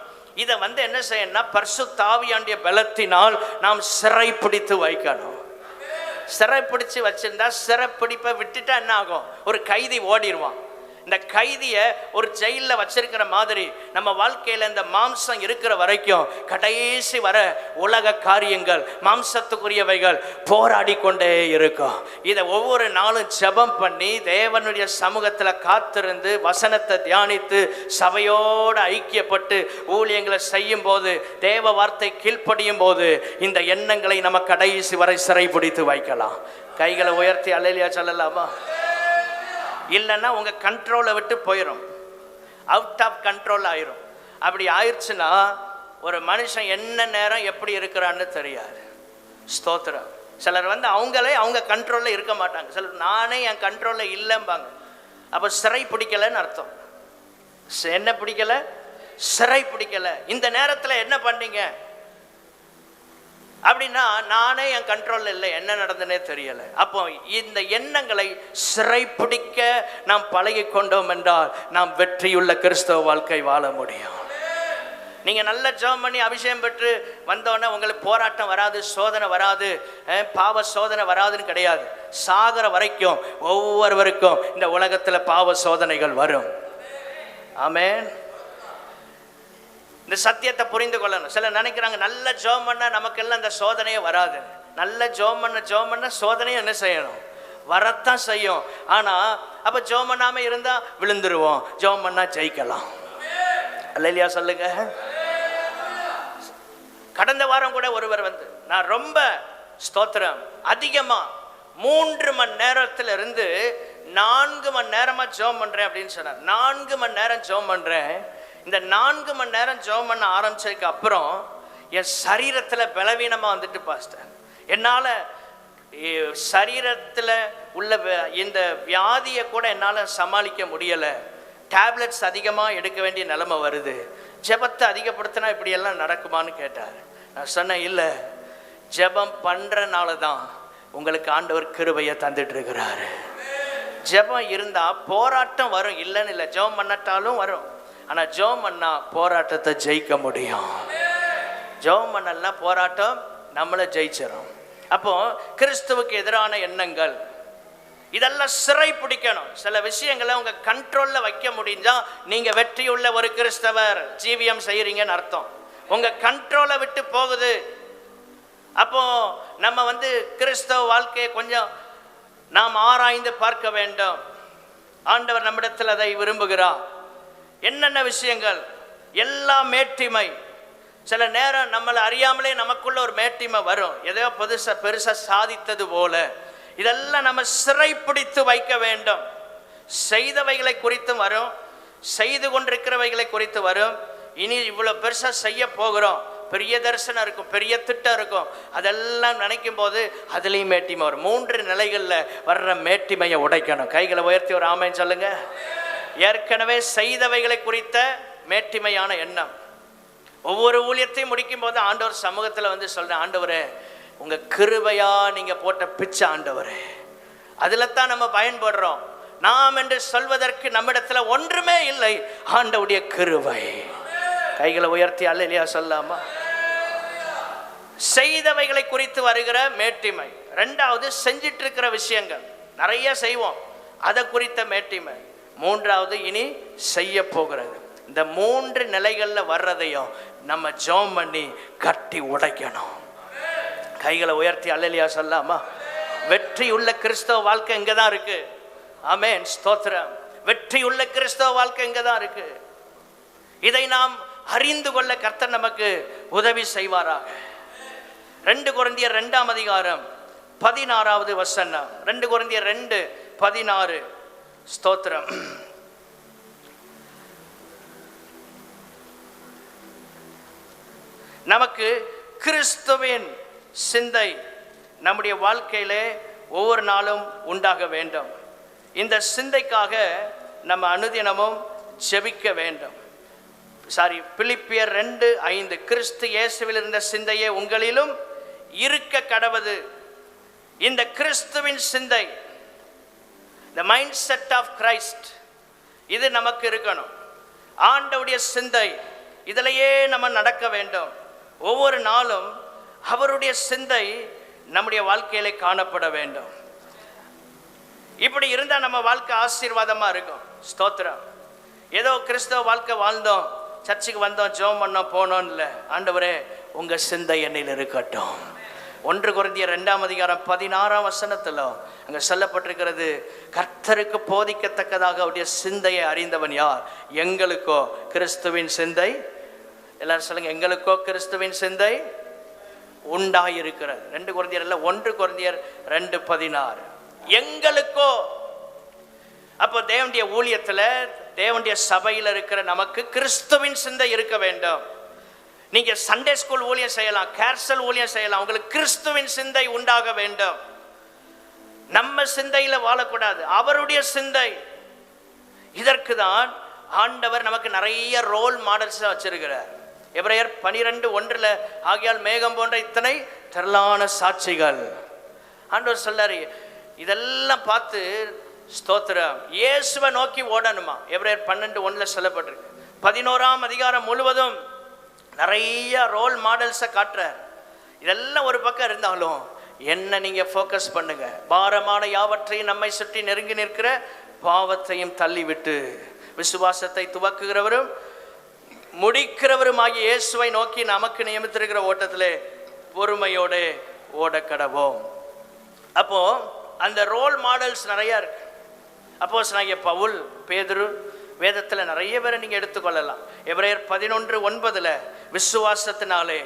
இதை என்ன செய்யணும்னா பரிசுத்த ஆவியானுடைய பலத்தினால் நாம் சிறை பிடித்து வைக்கணும். சிறை பிடிச்சு வச்சிருந்தா, சிறை பிடிப்பை விட்டுட்டா என்ன ஆகும்? ஒரு கைதி ஓடிடுவான். இந்த கைதியை ஒரு ஜெயிலில் வச்சிருக்கிற மாதிரி நம்ம வாழ்க்கையில் இந்த மாம்சம் இருக்கிற வரைக்கும் கடைசி வர உலக காரியங்கள், மாம்சத்துக்குரியவைகள் போராடி கொண்டே இருக்கும். இதை ஒவ்வொரு நாளும் ஜெபம் பண்ணி தேவனுடைய சமூகத்தில் காத்திருந்து வசனத்தை தியானித்து சபையோடு ஐக்கியப்பட்டு ஊழியங்களை செய்யும் போது, தேவ வார்த்தை கீழ்ப்படியும் போது இந்த எண்ணங்களை நம்ம கடைசி வரை சிறைபிடித்து வைக்கலாம். கைகளை உயர்த்தி அல்லேலூயா சொல்லலாமா? இல்லைன்னா உங்கள் கண்ட்ரோலை விட்டு போயிடும், அவுட் ஆஃப் கண்ட்ரோல் ஆயிரும். அப்படி ஆயிடுச்சுன்னா ஒரு மனுஷன் என்ன நேரம் எப்படி இருக்கிறான்னு தெரியாது. ஸ்தோத்திரம். சிலர் அவங்க கண்ட்ரோலில் இருக்க மாட்டாங்க. சிலர் நானே என் கண்ட்ரோலில் இல்லைம்பாங்க. அப்போ சிறை பிடிக்கலைன்னு அர்த்தம். என்ன பிடிக்கலை? சிறை பிடிக்கலை. இந்த நேரத்தில் என்ன பண்ணீங்க அப்படின்னா, நானே என் கண்ட்ரோலில் இல்லை, என்ன நடந்ததுனே தெரியலை. அப்போ இந்த எண்ணங்களை சிறைப்பிடிக்க நாம் பழகி கொண்டோம் என்றால் நாம் வெற்றியுள்ள கிறிஸ்தவ வாழ்க்கை வாழ முடியும். நீங்கள் நல்ல ஜெபம் பண்ணி அபிஷேகம் பெற்று வந்தோடனே உங்களுக்கு போராட்டம் வராது, சோதனை வராது, பாவ சோதனை வராதுன்னு கிடையாது. சாகர வரைக்கும் ஒவ்வொருவருக்கும் இந்த உலகத்தில் பாவ சோதனைகள் வரும். ஆமென். இந்த சத்தியத்தை புரிந்து கொள்ளணும். சிலர் நினைக்கிறாங்க நல்ல ஜெபம் பண்ணா நமக்கெல்லாம் இந்த சோதனையே வராது. நல்ல ஜெபம் பண்ண சோதனையும் என்ன செய்யணும்? வரத்தான் செய்யும். ஆனால் அப்போ ஜெபம் பண்ணாமல் இருந்தால் விழுந்துருவோம், ஜெபம் பண்ணால் ஜெயிக்கலாம். அல்லேலூயா சொல்லுங்க. கடந்த வாரம் கூட ஒருவர் நான் ரொம்ப ஸ்தோத்திரம் அதிகமாக 3 மணி நேரத்தில் இருந்து 4 மணி நேரமாக ஜெபம் பண்ணுறேன் அப்படின்னு சொன்னார். 4 மணி நேரம் ஜெபம் பண்ணுறேன். இந்த 4 மணி நேரம் ஜெபம் பண்ண ஆரம்பிச்சதுக்கு அப்புறம் என் சரீரத்தில் பலவீனமாக பாஸ்டர், என்னால் சரீரத்தில் உள்ள இந்த வியாதியை கூட என்னால் சமாளிக்க முடியலை. டேப்லெட்ஸ் அதிகமாக எடுக்க வேண்டிய நிலைமை வருது. ஜெபத்தை அதிகப்படுத்தினா இப்படியெல்லாம் நடக்குமான்னு கேட்டார். நான் சொன்னேன், இல்லை, ஜெபம் பண்ணுறனால தான் உங்களுக்கு ஆண்டவர் கிருபையை தந்துட்டு இருக்கிறாரு. ஜெபம் இருந்தால் போராட்டம் வரும், இல்லைன்னு இல்லை, ஜெபம் பண்ணட்டாலும் வரும். ஆனால் ஜெபம் பண்ணால் போராட்டத்தை ஜெயிக்க முடியும். ஜெபம் பண்ணலாம் போராட்டம் நம்மளை ஜெயிச்சிடும். அப்போ கிறிஸ்துவுக்கு எதிரான எண்ணங்கள் இதெல்லாம் சிறை பிடிக்கணும். சில விஷயங்களை உங்க கண்ட்ரோல்ல வைக்க முடிஞ்சா நீங்க வெற்றியுள்ள ஒரு கிறிஸ்தவர் ஜீவியம் செய்யறீங்கன்னு அர்த்தம். உங்க கண்ட்ரோலை விட்டு போகுது. அப்போ நம்ம கிறிஸ்தவ வாழ்க்கையை கொஞ்சம் நாம் ஆராய்ந்து பார்க்க வேண்டும். ஆண்டவர் நம்மிடத்தில் அதை விரும்புகிறார். என்னென்ன விஷயங்கள்? எல்லா மேட்டிமை. சில நேரம் நம்மளை அறியாமலே நமக்குள்ள ஒரு மேட்டிமை வரும், ஏதோ பெருசா சாதித்தது போல. இதெல்லாம் நம்ம சிறைப்பிடித்து வைக்க வேண்டும். செய்தவைகளை குறித்தும் வரும், செய்து கொண்டிருக்கிறவைகளை குறித்து வரும். இனி இவ்வளோ பெருசா செய்ய போகிறோம், பெரிய தரிசனம் இருக்கும், பெரிய திட்டம் இருக்கும். அதெல்லாம் நினைக்கும் போது அதுலேயும் மேட்டிமை வரும். 3 நிலைகளில் வர்ற மேட்டிமையை உடைக்கணும். கைகளை உயர்த்தி ஒரு ஆமென் சொல்லுங்க. ஏற்கனவே செய்தவைகளை குறித்த மேட்டிமையான எண்ணம். ஒவ்வொரு ஊழியத்தையும் முடிக்கும் போது ஆண்டவர் சமூகத்தில் சொல்றேன், ஆண்டவரே உங்க கிருபையா நீங்க போட்ட பிச்சை ஆண்டவரே, அதுல தான் நம்ம பயன்படுறோம். நாம் என்று சொல்வதற்கு நம்மிடத்துல ஒன்றுமே இல்லை, ஆண்டவருடைய கிருபை. கைகளை உயர்த்தி அல்லேலூயா சொல்லாமா? செய்தவைகளை குறித்து வருகிற மேட்டிமை. 2வது செஞ்சிட்டு இருக்கிற விஷயங்கள் நிறைய செய்வோம், அதை குறித்த மேட்டிமை. 3வது இனி செய்ய போகிறது. இந்த 3 நிலைகளில் வர்றதையும் நம்ம ஜெபம் பண்ணி கட்டி உடைக்கணும். கைகளை உயர்த்தி அல்லேலூயா சொல்லாமா? வெற்றி உள்ள கிறிஸ்தவ வாழ்க்கை இங்கே தான் இருக்கு. ஆமென், ஸ்தோத்திரம். வெற்றி உள்ள கிறிஸ்தவ வாழ்க்கை இங்கே தான் இருக்கு. இதை நாம் அறிந்து கொள்ள கர்த்தர் நமக்கு உதவி செய்வாராக. 2 கொரிந்தியர் 2ஆம் அதிகாரம் 16வது வசனம். 2 கொரிந்தியர் 2:16. ஸ்தோத்திரம். நமக்கு கிறிஸ்துவின் சிந்தை நம்முடைய வாழ்க்கையிலே ஒவ்வொரு நாளும் உண்டாக வேண்டும். இந்த சிந்தைக்காக நம்ம அனுதினமும் ஜெபிக்க வேண்டும். பிலிப்பியர் 2:5 கிறிஸ்து இயேசுவில் இருந்த சிந்தையே உங்களிலும் இருக்க கடவது. இந்த கிறிஸ்துவின் சிந்தை, the mindset of Christ, இது நமக்கு இருக்கணும். ஆண்டவருடைய சிந்தை, இதிலேயே நம்ம நடக்க வேண்டும். ஒவ்வொரு நாளும் அவருடைய சிந்தை நம்முடைய வாழ்க்கையிலே காணப்பட வேண்டும். இப்படி இருந்தால் நம்ம வாழ்க்கை ஆசீர்வாதமாக இருக்கும். ஸ்தோத்திரம். ஏதோ கிறிஸ்தவ வாழ்க்கை வாழ்ந்தோம், சர்ச்சுக்கு வந்தோம், ஜெபம் பண்ணோம், போனோம் இல்லை. ஆண்டவரே உங்கள் சிந்தை என்னில் இருக்கட்டும். 1 கொரிந்தியர் 2:16 அங்கே சொல்லப்பட்டிருக்கிறது, கர்த்தருக்கு போதிக்கத்தக்கதாக அவருடைய சிந்தையை அறிந்தவன் யார்? எங்களுக்கோ கிறிஸ்துவின் சிந்தை, எல்லாரும் சொல்லுங்க, எங்களுக்கோ கிறிஸ்துவின் சிந்தை உண்டாயிருக்கிறது. 2 கொரிந்தியர் இல்லை, 1 கொரிந்தியர் 2:16. எங்களுக்கோ. அப்போ தேவனுடைய ஊழியத்தில், தேவனுடைய சபையில் இருக்கிற நமக்கு கிறிஸ்துவின் சிந்தை இருக்க வேண்டும். நீங்க சண்டே ஸ்கூல் ஊழியம் செய்யலாம், கேர்சல் ஊழியம் செய்யலாம், உங்களுக்கு கிறிஸ்துவின் சிந்தை உண்டாக வேண்டும். நம்ம சிந்தையில வாழக்கூடாது, அவருடைய சிந்தை. இதற்கு தான் ஆண்டவர் நமக்கு நிறைய ரோல் மாடல்ஸ் வச்சிருக்கிறார். எபிரேயர் 12:1 ஆகையால் மேகம் போன்ற இத்தனை திரளான சாட்சிகள். ஆண்டவர் சொல்லாரு, இதெல்லாம் பார்த்து ஸ்தோத்திரம், இயேசுவை நோக்கி ஓடணுமா. எபிரேயர் 12:1 சொல்லப்பட்டிருக்கு. 11ஆம் அதிகாரம் முழுவதும் நிறைய ரோல் மாடல்ஸை காட்டுறார். இதெல்லாம் ஒரு பக்கம் இருந்தாலும் என்ன நீங்க ஃபோக்கஸ் பண்ணுங்க. பாரமான யாவற்றையும் நம்மை சுற்றி நெருங்கி நிற்கிற பாவத்தையும் தள்ளிவிட்டு விசுவாசத்தை துவக்குகிறவரும் முடிக்கிறவரும் ஆகிய இயேசுவை நோக்கி நமக்கு நியமித்திருக்கிற ஓட்டத்திலே பொறுமையோடு ஓடக்கடவோம். அப்போ அந்த ரோல் மாடல்ஸ் நிறைய இருக்கு. அப்போஸ்தலனாகிய பவுல், பேதுரு, வேதத்தில் நிறைய பேரை நீங்கள் எடுத்துக்கொள்ளலாம். எபிரேயர் 11:9 விசுவாசத்தினாலே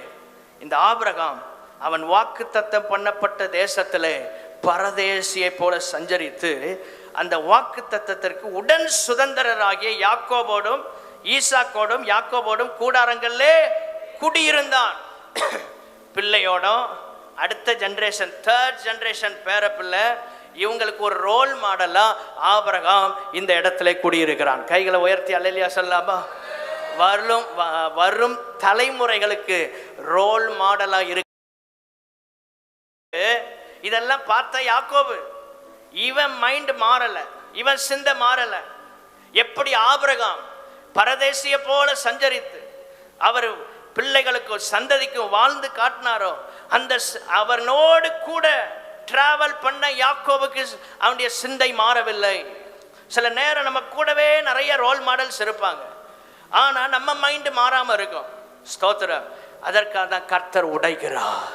இந்த ஆபிரகாம் அவன் வாக்குத்தத்தம் பண்ணப்பட்ட தேசத்திலே பரதேசியை போல சஞ்சரித்து அந்த வாக்குத்தத்தத்திற்கு உடன் சுதந்திரராகிய யாக்கோபோடும் ஈசாக்கோடும் யாக்கோபோடும் கூடாரங்களிலே குடியிருந்தான். பிள்ளையோடும் அடுத்த ஜெனரேஷன், 3rd ஜெனரேஷன் பேர பிள்ளை, இவங்களுக்கு ஒரு ரோல் மாடலா ஆபிரகாம் இந்த இடத்துல குடியிருக்கிறான். கைகளை உயர்த்தி அல்லேலூயா சொல்லலாமா? வரும் தலைமுறைகளுக்கு ரோல் மாடலா இருக்கு. இதெல்லாம் பார்த்த யாக்கோபு, இவன் மைண்ட் மாறல, இவன் சிந்தை மாறல. எப்படி ஆபிரகாம் பரதேசிய போல சஞ்சரித்து அவர் பிள்ளைகளுக்கும் சந்ததிக்கும் வாழ்ந்து காட்டினாரோ, அந்த அவனோடு கூட டிராவல் பண்ண யாக்கோபுக்கு அவனுடைய சிந்தை மாறவில்லை. சில நேரம் நம்ம கூடவே நிறைய ரோல் மாடல்ஸ் இருப்பாங்க, ஆனா நம்ம மைண்ட் மாறாம இருக்கும். ஸ்தோத்திரம். அதற்காக தான் கர்த்தர் உடைக்கிறார்.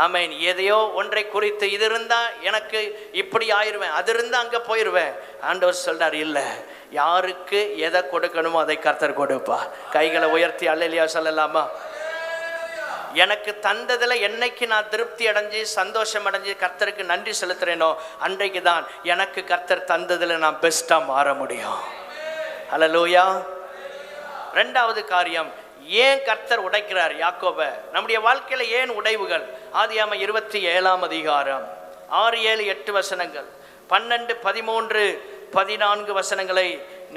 ஆமென். எதையோ ஒன்றை குறித்து இது இருந்தா எனக்கு இப்படி ஆயிருவேன், அது இருந்தா அங்க போயிருவேன். ஆண்டவர் சொல்றார், இல்ல, யாருக்கு எதை கொடுக்கணுமோ அதை கர்த்தர் கொடுப்பா. கைகளை உயர்த்தி அல்லேலூயா சொல்லலாமா? எனக்கு தந்ததுல என்னைக்கு நான் திருப்தி அடைஞ்சு சந்தோஷம் அடைஞ்சு கர்த்தருக்கு நன்றி செலுத்துறேனோ அன்றைக்கு தான் எனக்கு கர்த்தர் தந்ததுல நான் பெஸ்டா மாற முடியும். அல்லேலூயா. 2வது காரியம், ஏன் கர்த்தர் உடைக்கிறார் யாக்கோபை? நம்முடைய வாழ்க்கையில ஏன் உடைவுகள்? ஆதியாகமம் 27ஆம் அதிகாரம் 6, 7, 8 வசனங்கள், 12, 13, 14 வசனங்களை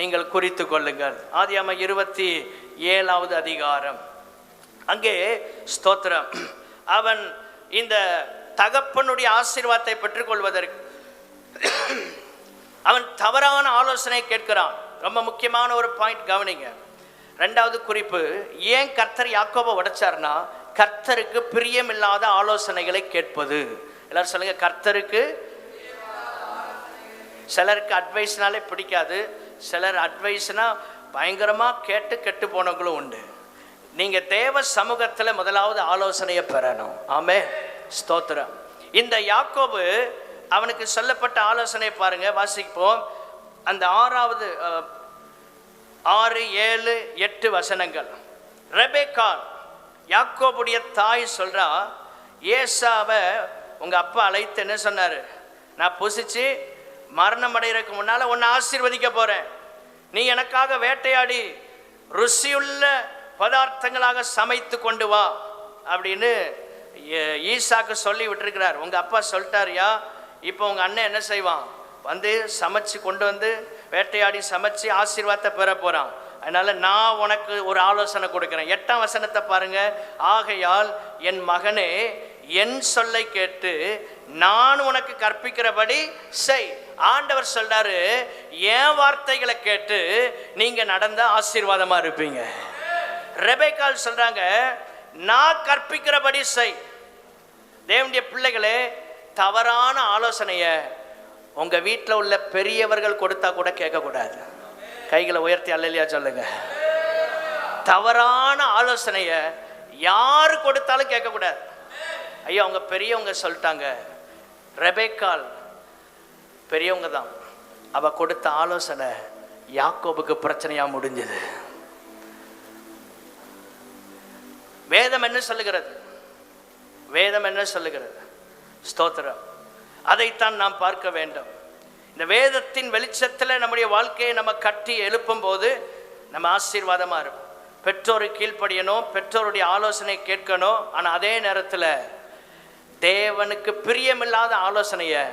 நீங்கள் குறித்து கொள்ளுங்கள். ஆதியாகமம் 27வது அதிகாரம். அங்கே ஸ்தோத்திரம், அவன் இந்த தகப்பனுடைய ஆசீர்வாதத்தை பெற்றுக்கொள்வதற்கு அவன் தவறான ஆலோசனை கேட்கிறான். ரொம்ப முக்கியமான ஒரு பாயிண்ட் கவனிங்க. 2வது குறிப்பு, ஏன் கர்த்தர் யாக்கோபை உடைச்சார்னா, கர்த்தருக்கு பிரியமில்லாத ஆலோசனைகளை கேட்பது. எல்லாரும் சொல்லுங்க, கர்த்தருக்கு. சிலருக்கு அட்வைஸ்னாலே பிடிக்காது, சிலர் அட்வைஸ்னா பயங்கரமா கேட்டு கெட்டு போனவங்களும் உண்டு. நீங்க தேவ சமூகத்துல முதலாவது ஆலோசனையை பெறணும். ஆமே, ஸ்தோத்திரம். இந்த யாக்கோபு அவனுக்கு சொல்லப்பட்ட ஆலோசனை பாருங்க, வாசிப்போம். அந்த 6, 7, 8 வசனங்கள். ரெபெக்கா யாக்கோபுடைய தாய் சொல்றா, ஏசாவை உங்க அப்பா அழைத்து என்ன சொன்னாரு? நான் புசிச்சு மரணம் அடைகிறதுக்கு முன்னால உன்னை ஆசீர்வதிக்க போறேன், நீ எனக்காக வேட்டையாடி ருசியுள்ள பதார்த்தங்களாக சமைத்து கொண்டு வா அப்படின்னு ஈசாக்கு சொல்லி விட்டுருக்கிறார். உங்கள் அப்பா சொல்லிட்டாரியா, இப்போ உங்கள் அண்ணன் என்ன செய்வான், வந்து சமைச்சு கொண்டு வந்து வேட்டையாடி சமைச்சு ஆசீர்வாதத்தை பெற போகிறான். அதனால் நான் உனக்கு ஒரு ஆலோசனை கொடுக்குறேன். 8ஆம் வசனத்தை பாருங்க. ஆகையால் என் மகனே, என் சொல்லை கேட்டு நான் உனக்கு கற்பிக்கிறபடி செய். ஆண்டவர் சொல்றாரு, என் வார்த்தைகளை கேட்டு நீங்க நடந்த ஆசீர்வாதமா இருப்பீங்க. ரெபெக்காள் சொல்றாங்க, நான் கற்பிக்கிறபடி செய். தேவனுடைய பிள்ளைகளே, தவறான ஆலோசனைய உங்க வீட்டில் உள்ள பெரியவர்கள் கொடுத்தா கூட கேட்கக்கூடாது. கைகளை உயர்த்தி அல்லேலூயா சொல்லுங்க. தவறான ஆலோசனைய யாரு கொடுத்தாலும் கேட்கக்கூடாது. ஐயா, அவங்க பெரியவங்க சொல்லிட்டாங்க. ரெபெக்காள் பெரியவங்க தான். அவ கொடுத்த ஆலோசனை யாக்கோபுக்கு பிரச்சனையா முடிஞ்சது. வேதம் என்ன சொல்லுகிறது? வேதம் என்ன சொல்லுகிறது? ஸ்தோத்திரம். அதைத்தான் நாம் பார்க்க வேண்டும். இந்த வேதத்தின் வெளிச்சத்தில் நம்முடைய வாழ்க்கையை நம்ம கட்டி எழுப்பும் போது நம்ம ஆசீர்வாதமாக இருக்கும். பெற்றோருக்கு கீழ்ப்படியணும், பெற்றோருடைய ஆலோசனை கேட்கணும். ஆனால் அதே நேரத்தில் தேவனுக்கு பிரியமில்லாத ஆலோசனையை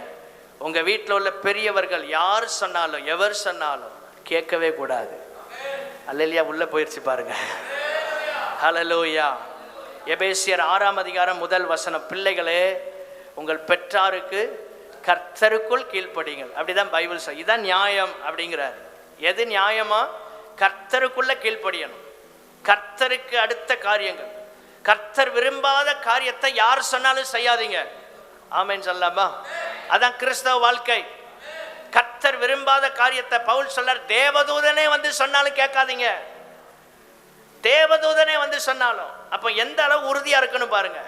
உங்கள் வீட்டில் உள்ள பெரியவர்கள் யார் சொன்னாலும் எவர் சொன்னாலும் கேட்கவே கூடாது. அல்லேலூயா. உள்ளே போயிடுச்சு பாருங்க. ஹல்லேலூயா. எபேசியர் 6ஆம் அதிகாரம் 1 வசனம். பிள்ளைகளே, உங்கள் பெற்றாருக்கு கர்த்தருக்குள் கீழ்ப்படிங்கள். அப்படிதான் பைபிள் சொல்ல. இதுதான் நியாயம் அப்படிங்கிறார். எது நியாயமா? கர்த்தருக்குள்ள கீழ்ப்படியணும். கர்த்தருக்கு அடுத்த காரியங்கள், கர்த்தர் விரும்பாத காரியத்தை யார் சொன்னாலும் செய்யாதீங்க. ஆமென் சொல்லாமா? அதான் கிறிஸ்தவ வாழ்க்கை. கர்த்தர் விரும்பாத காரியத்தை பவுல் சொல்றார், தேவதூதனே வந்து சொன்னாலும் கேட்காதீங்க. தேவதூதனே வந்து சொன்னாலும். அப்ப எந்த அளவு உறுதியா இருக்கணும் பாருங்க.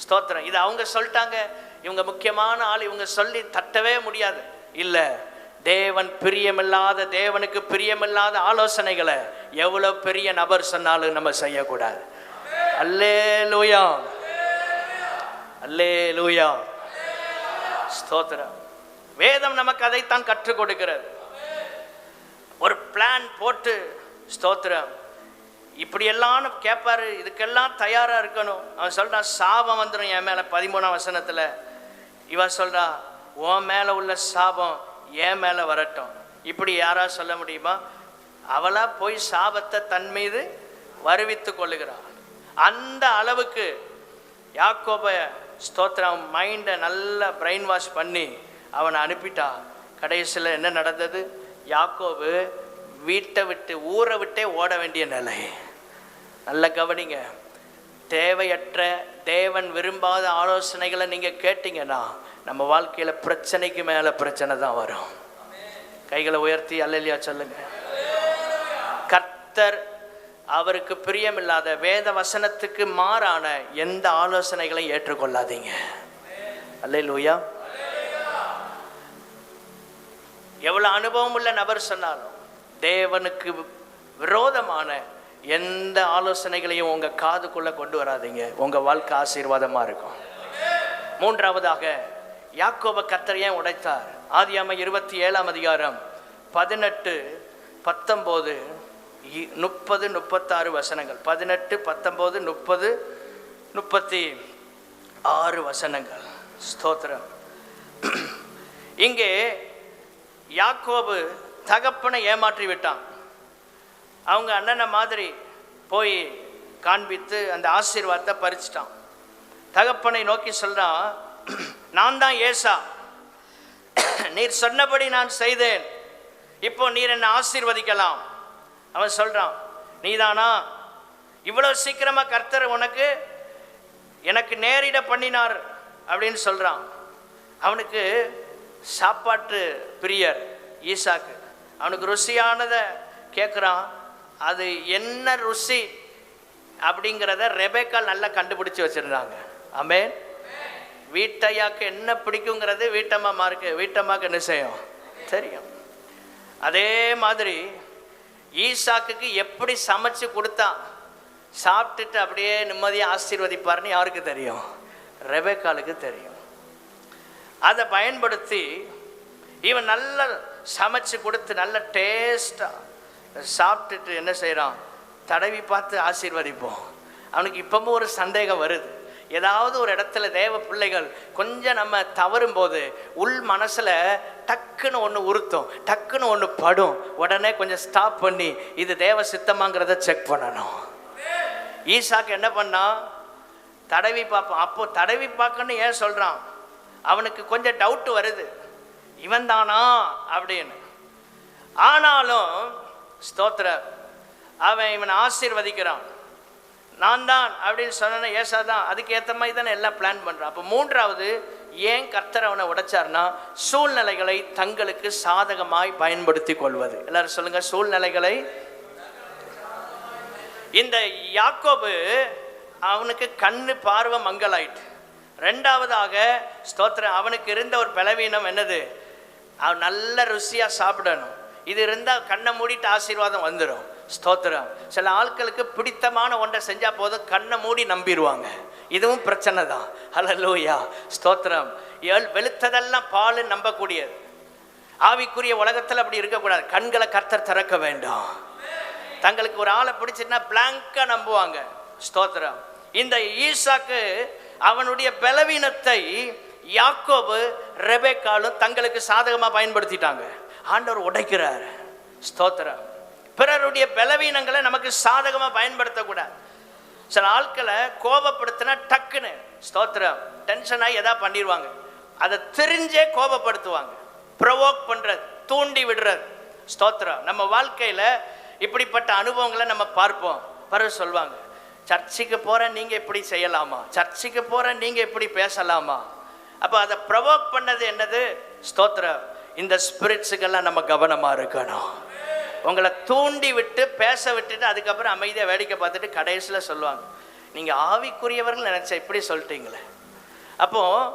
ஸ்தோத்திரம். இது அவங்க சொல்லிட்டாங்க, இவங்க முக்கியமான ஆள், இவங்க சொல்லி தட்டவே முடியாது. இல்ல, தேவன் பிரியமில்லாத, தேவனுக்கு பிரியமில்லாத ஆலோசனைகளை எவ்வளவு பெரிய நபர் சொன்னாலும் நம்ம செய்யக்கூடாது. அல்லேலூயா, அல்லேலூயா, ஸ்தோத்திரம். வேதம் நமக்கு அதைத்தான் கற்றுக் கொடுக்கிறது. ஒரு பிளான் போட்டு, ஸ்தோத்திரம், இப்படியெல்லாம் கேட்பாரு, இதுக்கெல்லாம் தயாரா இருக்கணும். அவன் சொல்றான், சாபம் வந்துடும் என் மேல. 13ஆம் வசனத்துல இவன் சொல்றா, உன் மேல உள்ள சாபம் என் மேல வரட்டும். இப்படி யாரா சொல்ல முடியுமா? அவளா போய் சாபத்தை தன் மீது வருவித்து கொள்ளுகிறாள். அந்த அளவுக்கு யாக்கோப, ஸ்தோத்திரம், மைண்டை நல்லா பிரெயின் வாஷ் பண்ணி அவனை அனுப்பிட்டா. கடைசியில் என்ன நடந்தது? யாக்கோபு வீட்டை விட்டு, ஊரை விட்டே ஓட வேண்டிய நிலை. நல்ல கவனிங்க. தேவையற்ற, தேவன் விரும்பாத ஆலோசனைகளை நீங்க கேட்டீங்கன்னா நம்ம வாழ்க்கையில பிரச்சனைக்கு மேல பிரச்சனை தான் வரும். கைகளை உயர்த்தி அல்லேலூயா சொல்லுங்க. கர்த்தர் அவருக்கு பிரியமில்லாத, வேத வசனத்துக்கு மாறான எந்த ஆலோசனைகளையும் ஏற்றுக்கொள்ளாதீங்க. அல்லேலூயா. எவ்வளவு அனுபவம் உள்ள நபர் சொன்னாலும் தேவனுக்கு விரோதமான எந்த ஆலோசனைகளையும் உங்க காதுக்குள்ள கொண்டு வராதீங்க. உங்க வாழ்க்கை ஆசீர்வாதமா இருக்கும். மூன்றாவதாக, யாக்கோப கர்த்தர் ஏன் உடைத்தார்? ஆதியாகமம் 27ஆம் அதிகாரம் 18, 19, 30, 36 வசனங்கள். 18, 19, 30, 36 வசனங்கள். ஸ்தோத்திரம். இங்கே யாக்கோபு தகப்பனை ஏமாற்றி விட்டான். அவங்க அண்ணனை மாதிரி போய் காண்பித்து அந்த ஆசீர்வாதத்தை பறிச்சிட்டான். தகப்பனை நோக்கி சொல்றான், நான் தான் ஏசா, நீர் சொன்னபடி நான் செய்தேன், இப்போ நீர் என்னை ஆசீர்வதிக்கலாம். அவன் சொல்றான், நீதானா இவ்வளவு சீக்கிரமா கர்த்தர் உனக்கு எனக்கு நேரிட பண்ணினார் அப்படின்னு சொல்றான். அவனுக்கு சாப்பாட்டு பிரியர் ஈசாக்கு. அவனுக்கு ருசியானதை கேட்குறான். அது என்ன ருசி அப்படிங்கிறத ரெபெக்காள் நல்லா கண்டுபிடிச்சு வச்சிருந்தாங்க. ஆமென். வீட்டையாக்கு என்ன பிடிக்குங்கிறது வீட்டம்மாக்கு என்ன செய்யும் தெரியும். அதே மாதிரி ஈசாக்குக்கு எப்படி சமைச்சு கொடுத்தா சாப்பிட்டுட்டு அப்படியே நிம்மதியாக ஆசீர்வதிப்பார்னு யாருக்கு தெரியும்? ரெபெக்காளுக்கு தெரியும். அதை பயன்படுத்தி இவன் நல்லா சமைச்சு கொடுத்து நல்ல டேஸ்டா சாப்பிட்டுட்டு என்ன செய்கிறான்? தடவி பார்த்து ஆசீர்வதிப்போம். அவனுக்கு இப்பவும் ஒரு சந்தேகம் வருது. ஏதாவது ஒரு இடத்துல தேவ பிள்ளைகள் கொஞ்சம் நம்ம தவறும் போது உள் மனசில் டக்குன்னு ஒன்று உறுத்தும், டக்குன்னு ஒன்று படும். உடனே கொஞ்சம் ஸ்டாப் பண்ணி இது தேவ சித்தமாங்கிறத செக் பண்ணணும். ஈசாக்கு என்ன பண்ணா? தடவி பார்ப்பான். அப்போ தடவி பார்க்கன்னு ஏன் சொல்கிறான்? அவனுக்கு கொஞ்சம் டவுட் வருது, இவன் தானா அப்படின்னு. ஆனாலும் ஸ்தோத்திரம், அவன் இவனை ஆசீர்வதிக்கிறான். நான் தான் அப்படின்னு சொன்ன ஏசா தான் அதுக்கு ஏற்ற மாதிரி தானே எல்லாம் பிளான் பண்ணுறான். அப்போ மூன்றாவது ஏன் கர்த்தர் அவனை உடைச்சார்னா, சூழ்நிலைகளை தங்களுக்கு சாதகமாய் பயன்படுத்தி கொள்வது. எல்லாரும் சொல்லுங்க, சூழ்நிலைகளை. இந்த யாக்கோபு அவனுக்கு கண்ணு பார்வை மங்கலாயிட்டு. ரெண்டாவதாக ஸ்தோத்திரம், அவனுக்கு இருந்த ஒரு பலவீனம் என்னது? அவன் நல்ல ருசியாக சாப்பிடணும். இது இருந்தால் கண்ணை மூடிட்டு ஆசீர்வாதம் வந்துடும். ஸ்தோத்திரம். சில ஆட்களுக்கு பிடித்தமான ஒன்றை செஞ்சால் போதும், கண்ணை மூடி நம்பிடுவாங்க. இதுவும் பிரச்சனை தான். ஹல்லேலூயா, ஸ்தோத்திரம். வெளுத்ததெல்லாம் பால் நம்பக்கூடியது. ஆவிக்குரிய உலகத்தில் அப்படி இருக்கக்கூடாது. கண்களை கர்த்தர் திறக்க வேண்டும். தங்களுக்கு ஒரு ஆளை பிடிச்சின்னா பிளாங்கா நம்புவாங்க. ஸ்தோத்திரம். இந்த ஈசாக்கு அவனுடைய பலவீனத்தை யாக்கோபு ரெபெக்காலும் தங்களுக்கு சாதகமாக பயன்படுத்திட்டாங்க. ஆண்டவர் உடைக்கிறார். ஸ்தோத்திரம். பிறருடைய பலவீனங்களை நமக்கு சாதகமாக பயன்படுத்தக்கூடாது. சில ஆட்களை கோபப்படுத்தினா டக்குன்னு ஸ்தோத்திரம் டென்ஷன் ஆகி எதா பண்ணிடுவாங்க. அதை தெரிஞ்சே கோபப்படுத்துவாங்க. ப்ரொவோக் பண்ணுறது, தூண்டி விடுறது. ஸ்தோத்திரம். நம்ம வாழ்க்கையில் இப்படிப்பட்ட அனுபவங்களை நம்ம பார்ப்போம். பிறகு சொல்லுவாங்க, சர்ச்சுக்கு போகிற நீங்கள் இப்படி செய்யலாமா, சர்ச்சுக்கு போகிற நீங்கள் இப்படி பேசலாமா. அப்போ அதை ப்ரொவோக் பண்ணது என்னது? ஸ்தோத்திரம். இந்த ஸ்பிரிட்ஸுக்கெல்லாம் நம்ம கவனமாக இருக்கணும். உங்களை தூண்டி விட்டு பேச விட்டுட்டு அதுக்கப்புறம் அமைதியாக வேடிக்கை பார்த்துட்டு கடைசியில் சொல்லுவாங்க, நீங்கள் ஆவிக்குரியவர்கள் நினச்ச இப்படி சொல்லிட்டீங்களே. அப்போது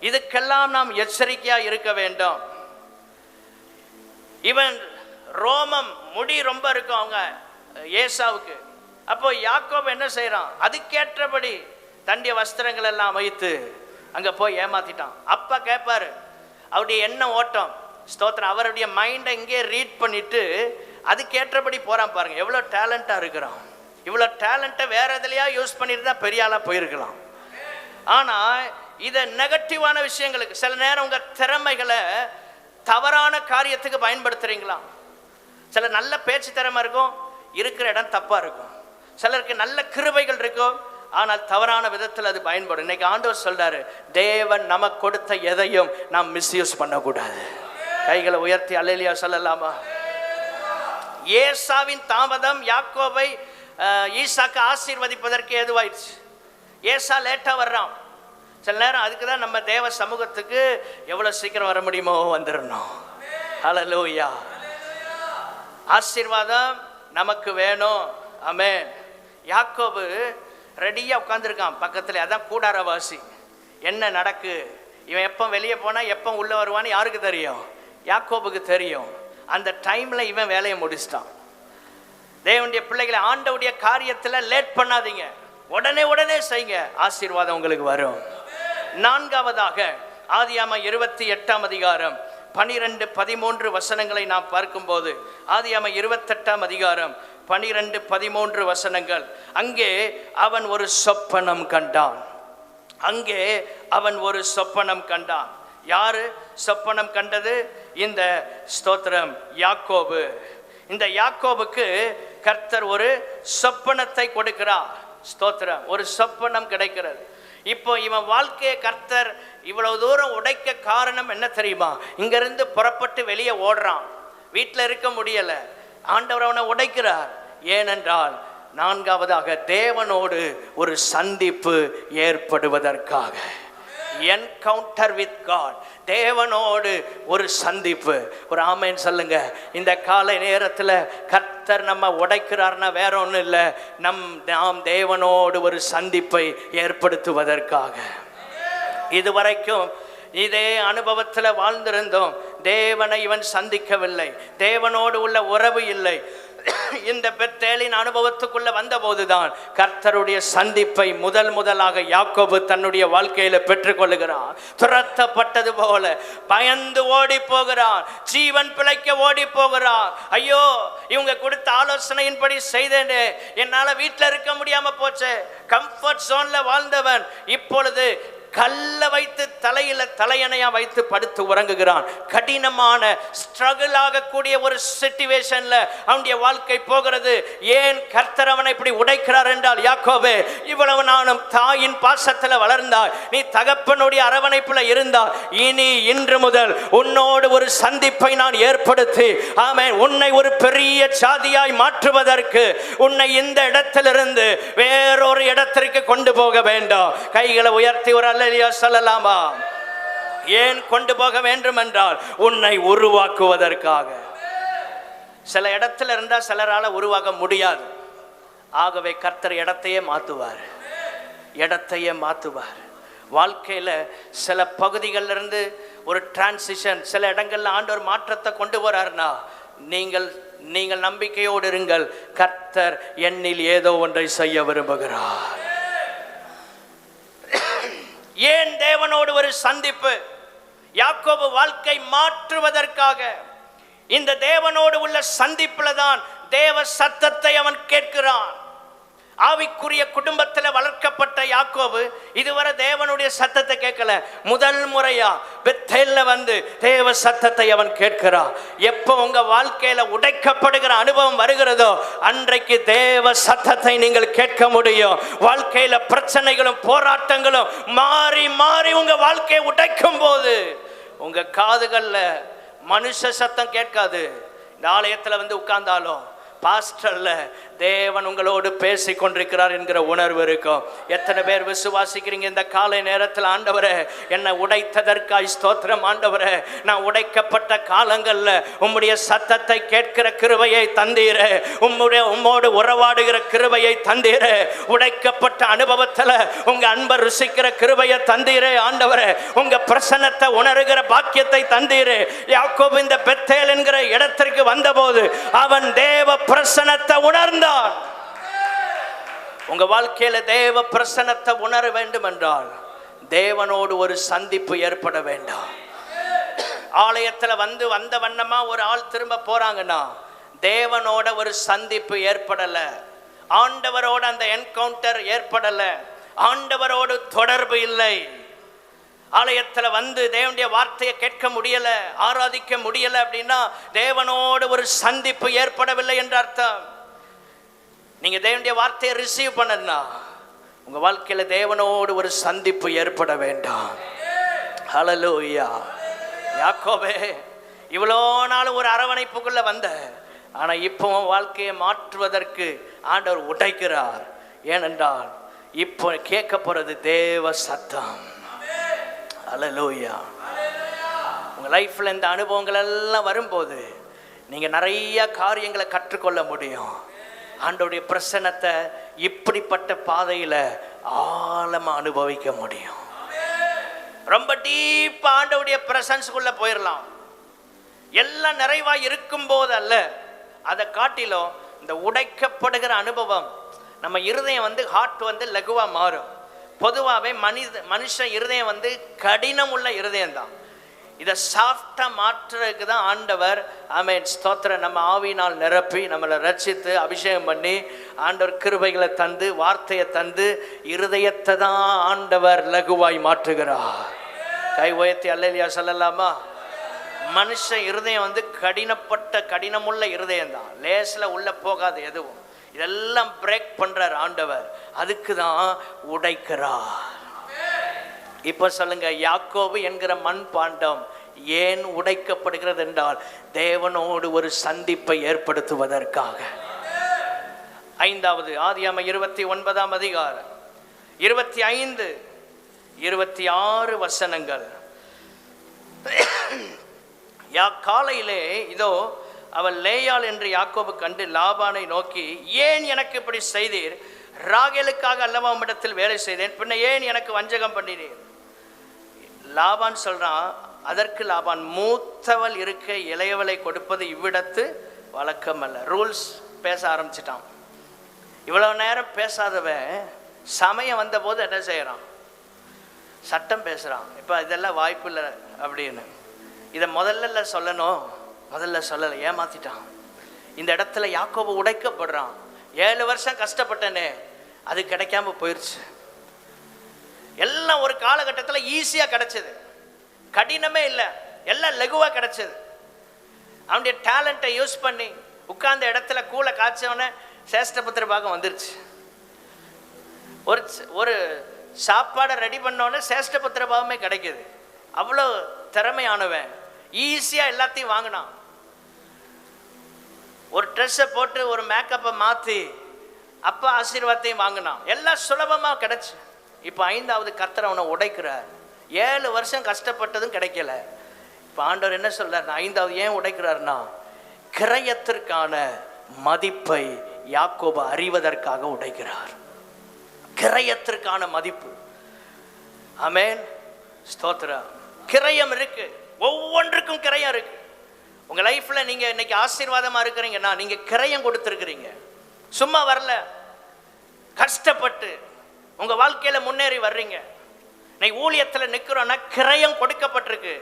இதுக்கெல்லாம் நாம் எச்சரிக்கையாக இருக்க வேண்டும். இவன் ரோமம் முடி ரொம்ப இருக்கும் அவங்க ஏசாவுக்கு. அப்போ யாக்கோபு என்ன செய்கிறான்? அதுக்கேற்றபடி தண்டிய வஸ்திரங்கள் எல்லாம் வைத்து அங்கே போய் ஏமாத்திட்டான். அப்பா கேட்பாரு, அவருடைய எண்ணம் ஓட்டம். ஸ்தோத்திரம். அவருடைய மைண்டை இங்கே ரீட் பண்ணிட்டு அதுக்கேற்றபடி போகிறான். பாருங்க எவ்வளோ டேலண்டாக இருக்கிறான். இவ்வளோ டேலண்ட்டை வேற எதுலையா யூஸ் பண்ணிட்டு தான் பெரிய ஆளாக போயிருக்கலாம். ஆனால் இதை நெகட்டிவான விஷயங்களுக்கு, சில நேரம் உங்கள் திறமைகளை தவறான காரியத்துக்கு பயன்படுத்துறீங்களா? சில நல்ல பேச்சு திறமை இருக்கும், இருக்கிற இடம் தப்பாக இருக்கும். சிலருக்கு நல்ல கிருபைகள் இருக்கும், ஆனால் தவறான விதத்தில் அது பயன்படும். இன்னைக்கு ஆண்டவர் சொல்றாரு, தேவன் நமக்கு கொடுத்த எதையும் நாம் மிஸ்யூஸ் பண்ணக்கூடாது. கைகளை உயர்த்தி அல்லேலூயா சொல்லலாமா? ஏசாவின் தாமதம் யாக்கோபை ஈசாக்கு ஆசீர்வதிப்பதற்கு ஏதுவாயிடுச்சு. ஏசா லேட்டாக வர்றான். சில நேரம் அதுக்கு தான் நம்ம தேவ சமூகத்துக்கு எவ்வளோ சீக்கிரம் வர முடியுமோ வந்துடணும். ஹல்லேலூயா. ஆசீர்வாதம் நமக்கு வேணும். ஆமென். யாக்கோபு ரெடியாக உட்காந்துருக்கான் பக்கத்தில். அதான் கூடாரவாசி. என்ன நடக்கு, இவன் எப்போ வெளியே போனால் எப்போ உள்ளே வருவான்னு யாருக்கு தெரியும்? யாக்கோபுக்கு தெரியும். அந்த டைமில் இவன் வேலையை முடிச்சிட்டான். தேவனுடைய பிள்ளைகளை ஆண்டவுடைய காரியத்தில் லேட் பண்ணாதீங்க, உடனே செய்யுங்க, ஆசீர்வாதம் உங்களுக்கு வரும். நான்காவதாக ஆதியாகமம் 28ஆம் அதிகாரம் 12-13 வசனங்களை நாம் பார்க்கும்போது, ஆதியாகமம் 28ஆம் அதிகாரம் 12-13 வசனங்கள். அங்கே அவன் ஒரு சொப்பனம் கண்டான். அங்கே அவன் ஒரு சொப்பனம் கண்டான். யாரு சொப்பனம் கண்டது? இந்த ஸ்தோத்திரம் யாக்கோபு. இந்த யாக்கோபுக்கு கர்த்தர் ஒரு சொப்பனத்தை கொடுக்கிறார். ஸ்தோத்திரம். ஒரு சொப்பனம் கிடைக்கிறது. இப்போ இவன் வாழ்க்கையை கர்த்தர் இவ்வளவு தூரம் உடைக்க காரணம் என்ன தெரியுமா? இங்கிருந்து புறப்பட்டு வெளியே ஓடுறான், வீட்டில் இருக்க முடியல. ஆண்டவர் அவனை உடைக்கிறார். ஏனென்றால் நான்காவதாக தேவனோடு ஒரு சந்திப்பு ஏற்படுவதற்காக. Encounter with God. தேவனோடு ஒரு சந்திப்பு. ஒரு ஆமென் சொல்லுங்க. இந்த காலை நேரத்தில் கர்த்தர் நம்ம உடைக்கிறார்னா வேற ஒன்றும் இல்லை, நாம் தேவனோடு ஒரு சந்திப்பை ஏற்படுத்துவதற்காக. இதுவரைக்கும் இதே அனுபவத்தில் வாழ்ந்திருந்தோம். தேவனை இவன் சந்திக்கவில்லை, தேவனோடு உள்ள உறவு இல்லை. இந்த பெத்தேலின் அனுபவத்துக்குள்ள வந்த போதுதான் கர்த்தருடைய சந்திப்பை முதலாக யாக்கோபு தன்னுடைய வாழ்க்கையில பெற்றுக்கொள்ளுகிறான். துரத்தப்பட்டது போல பயந்து ஓடி போகிறான், ஜீவன் பிழைக்க ஓடி போகிறான். ஐயோ, இவங்க கொடுத்த ஆலோசனையின்படி செய்தேனே, என்னால வீட்டில் இருக்க முடியாம போச்சு. கம்ஃபர்ட் ஜோன்ல வாழ்ந்தவன் இப்பொழுது கல்ல வைத்து தலையணையா வைத்து படுத்து உறங்குகிறான். கடினமான ஸ்ட்ரகிள் ஆகக்கூடிய ஒரு சிச்சுவேஷன்ல அவனுடைய வாழ்க்கை போகிறது. ஏன் கர்த்தர் அவனை இப்படி உடைக்கிறார் என்றால், யாக்கோபே, இவ்வளவு நானும் தாயின் பாசத்துல வளர்ந்தாய், நீ தகப்பனுடைய அரவணைப்புல இருந்தால், இனி இன்று முதல் உன்னோடு ஒரு சந்திப்பை நான் ஏற்படுத்தி, ஆமென், உன்னை ஒரு பெரிய சாதியாய் மாற்றுவதற்கு உன்னை இந்த இடத்திலிருந்து வேறொரு இடத்திற்கு கொண்டு போக வேண்டும். கைகளை உயர்த்தி ஒரு அல்லேலூயா சொல்லலாமா? ஏன் கொண்டு போக வேண்டும் என்றால், உன்னை உருவாக்குவதற்காக. சில இடத்துல இருந்தா சிலரால உருவாக்க முடியாது. ஆகவே கர்த்தர் இடத்தையே மாத்துவார். வாழ்க்கையில சில பகுதிகளில் இருந்து ஒரு டிரான்சிஷன், சில இடங்கள்ல ஆண்டவர் மாற்றத்தை கொண்டு வரார்னா, நீங்கள் நம்பிக்கையோடு இருங்கள். கர்த்தர் என்னில் ஏதோ ஒன்றை செய்ய விரும்புகிறார். ஏன் தேவனோடு ஒரு சந்திப்பு? யாக்கோபு வாழ்க்கை மாற்றுவதற்காக. இந்த தேவனோடு உள்ள சந்திப்புல தான் தேவ சத்தத்தை அவன் கேட்கிறான். ஆவிக்குரிய குடும்பத்தில் வளர்க்கப்பட்ட யாக்கோபு இதுவரை தேவனுடைய சத்தத்தை கேட்கல. முதல் முறையா பெத்தேல்ல வந்து தேவ சத்தத்தை அவன் கேட்கிறான். எப்போ உங்க வாழ்க்கையில உடைக்கப்படுகிற அனுபவம் வருகிறதோ, அன்றைக்கு தேவ சத்தத்தை நீங்கள் கேட்க முடியும். வாழ்க்கையில பிரச்சனைகளும் போராட்டங்களும் மாறி மாறி உங்க வாழ்க்கையை உடைக்கும் போது உங்க காதுகள்ல மனுஷ சத்தம் கேட்காது. இந்த ஆலயத்துல வந்து உட்கார்ந்தாலும் பாஸ்டர்ல தேவன் உங்களோடு பேசி கொண்டிருக்கிறார் என்கிற உணர்வு இருக்கும். எத்தனை பேர் விசுவாசிக்கிறீங்க? இந்த காலை நேரத்தில், ஆண்டவரே, என்னை உடைத்ததற்காய் ஸ்தோத்திரம். ஆண்டவரே, நான் உடைக்கப்பட்ட காலங்கள்ல உம்முடைய சத்தத்தை கேட்கிற கிருபையை தந்தீரே, உம்மோடு உறவாடுகிற கிருபையை தந்தீரே, உடைக்கப்பட்ட அனுபவத்துல உங்க அன்பை ருசிக்கிற கிருபையை தந்தீரே. ஆண்டவரே, உங்க பிரசன்னத்தை உணர்கிற பாக்கியத்தை தந்தீரே. யாக்கோபு இந்த பெத்தேல் என்கிற இடத்திற்கு வந்தபோது அவன் தேவ பிரசன்னத்தை உணர்ந்தான். உங்க வாழ்க்கையில தேவ பிரசன்னத்தை உணர வேண்டும் என்றால் தேவனோடு ஒரு சந்திப்பு ஏற்பட வேண்டாம். ஆலயத்துல வந்த வண்ணமா ஒரு ஆள் திரும்ப போறாங்கன்னா தேவனோட ஒரு சந்திப்பு ஏற்படல, ஆண்டவரோட அந்த என்கவுண்டர் ஏற்படல, ஆண்டவரோடு தொடர்பு இல்லை. ஆலயத்துல வந்து தேவனுடைய வார்த்தையை கேட்க முடியல, ஆராதிக்க முடியல அப்படின்னா தேவனோடு ஒரு சந்திப்பு ஏற்படவில்லை என்ற அர்த்தம். நீங்க தேவனுடைய வார்த்தையை ரிசீவ் பண்ணனா உங்க வாழ்க்கையில தேவனோடு ஒரு சந்திப்பு ஏற்பட வேண்டாம். ஹல்லேலூயா. யாக்கோபே, இவ்வளோ நாள் ஒரு அரவணைப்புக்குள்ள வந்த, ஆனா இப்போ வாழ்க்கையை மாற்றுவதற்கு ஆண்டவர் உடைக்கிறார். ஏனென்றால் இப்போ கேட்க போறது தேவ சத்தம். ஹல்லேலூயா. உங்க லைஃப்ல இந்த அனுபவங்கள் எல்லாம் வரும்போது நீங்க நிறைய காரியங்களை கற்றுக்கொள்ள முடியும். ஆண்டவருடைய பிரசன்னத்தை இப்படிப்பட்ட பாதையில ஆழமா அனுபவிக்க முடியும். ரொம்ப டீப்பா ஆண்டவருடைய பிரசன்ஸ்க்குள்ள போயிடலாம். எல்லாம் நிறைவா இருக்கும் போது அல்ல, அதை காட்டிலும் இந்த உடைக்கப்படுகிற அனுபவம் நம்ம இருதயம் வந்து ஹார்ட் வந்து லகுவா மாறும். பொதுவாகவே மனுஷ இருதயம் வந்து கடினம் உள்ள இருதயம் தான். இதை சாஃப்டா மாற்றுறதுக்கு தான் ஆண்டவர், ஆமென், ஸ்தோத்திரம், நம்ம ஆவியினால் நிரப்பி நம்மளை ரட்சித்து அபிஷேகம் பண்ணி ஆண்டவர் கிருபைகளை தந்து வார்த்தையை தந்து இருதயத்தை தான் ஆண்டவர் லகுவாய் மாற்றுகிறார். கை உயர்த்தி அல்லேலூயா சொல்லலாமா? மனுஷ இருதயம் வந்து கடினமுள்ள இருதயம் தான், லேசில் உள்ள போகாது எதுவும். இதெல்லாம் பிரேக் பண்றார் ஆண்டவர், அதுக்கு தான் உடைக்கிறார். இப்ப சொல்லுங்க, யாக்கோபு என்கிற மண் பாண்டம் ஏன் உடைக்கப்படுகிறது என்றால் தேவனோடு ஒரு சந்திப்பை ஏற்படுத்துவதற்காக. 5வது ஆதியாகமம் 29ஆம் அதிகாரம் 25, 26 வசனங்கள். காலையிலே இதோ அவள் லேயாள் என்று யாக்கோபு கண்டு லாபானை நோக்கி, ஏன் எனக்கு இப்படி செய்தீர்? ராகேலுக்காக அல்லவா உம்மிடத்தில் வேலை செய்தேன், பின்ன ஏன் எனக்கு வஞ்சகம் பண்ணினீர்? லாபான் சொல்றான். அதற்கு லாபான், மூத்தவள் இருக்க இளையவளை கொடுப்பது இவ்விடத்து வழக்கம் அல்ல. ரூல்ஸ் பேச ஆரம்பிச்சிட்டான். இவ்வளோ நேரம் பேசாதவன் சமயம் வந்தபோது என்ன செய்கிறான்? சட்டம் பேசுகிறான். இப்போ இதெல்லாம் வாய்ப்பு இல்லை அப்படின்னு. இதை முதல்ல சொல்லணும், முதல்ல சொல்லலை, ஏமாத்திட்டான். இந்த இடத்துல யாக்கோபு உடைக்கப்படுறான். 7 வருஷம் கஷ்டப்பட்டனே, அது கிடைக்காம போயிடுச்சு. எல்லாம் ஒரு காலகட்டத்தில் ஈஸியாக கிடைச்சது, கடினமே இல்லை, எல்லாம் லகுவாக கிடைச்சது. அவனுடைய டேலண்ட்டை யூஸ் பண்ணி உட்கார்ந்த இடத்துல கூலை காய்ச்சவனே சேஷ்டபுத்திர பாகம் வந்துருச்சு. ஒரு சாப்பாடை ரெடி பண்ணோன்னே சேஷ்டபுத்திர பாகமே கிடைக்குது. அவ்வளோ திறமையானவன், ஈஸியாக எல்லாத்தையும் வாங்கினான். ஒரு ட்ரெஸ்ஸை போட்டு ஒரு மேக்கப்பை மாற்றி அப்பா ஆசீர்வாதத்தையும் வாங்கினான். எல்லாம் சுலபமாக கிடைச்சு. இப்போ 5வது கர்த்தர் அவனை உடைக்கிறார். 7 வருஷம் கஷ்டப்பட்டதும் கிடைக்கல. இப்போ ஆண்டவர் என்ன சொல்றார்? 5வது ஏன் உடைக்கிறார்னா, கிரயத்திற்கான மதிப்பை யாக்கோபு அறிவதற்காக உடைக்கிறார். கிரயத்திற்கான மதிப்பு. ஆமென், ஸ்தோத்திரம். கிரயம் இருக்கு, ஒவ்வொன்றுக்கும் கிரயம் இருக்கு. உங்க லைஃப்ல நீங்க இன்னைக்கு ஆசீர்வாதமா இருக்கிறீங்கன்னா நீங்க கிரயம் கொடுத்துருக்கிறீங்க. சும்மா வரல, கஷ்டப்பட்டு உங்க வாழ்க்கையில முன்னேறி வர்றீங்க. இன்னைக்கு ஊழியத்தில் நிற்கிறோன்னா கிரயம் கொடுக்கப்பட்டிருக்கு.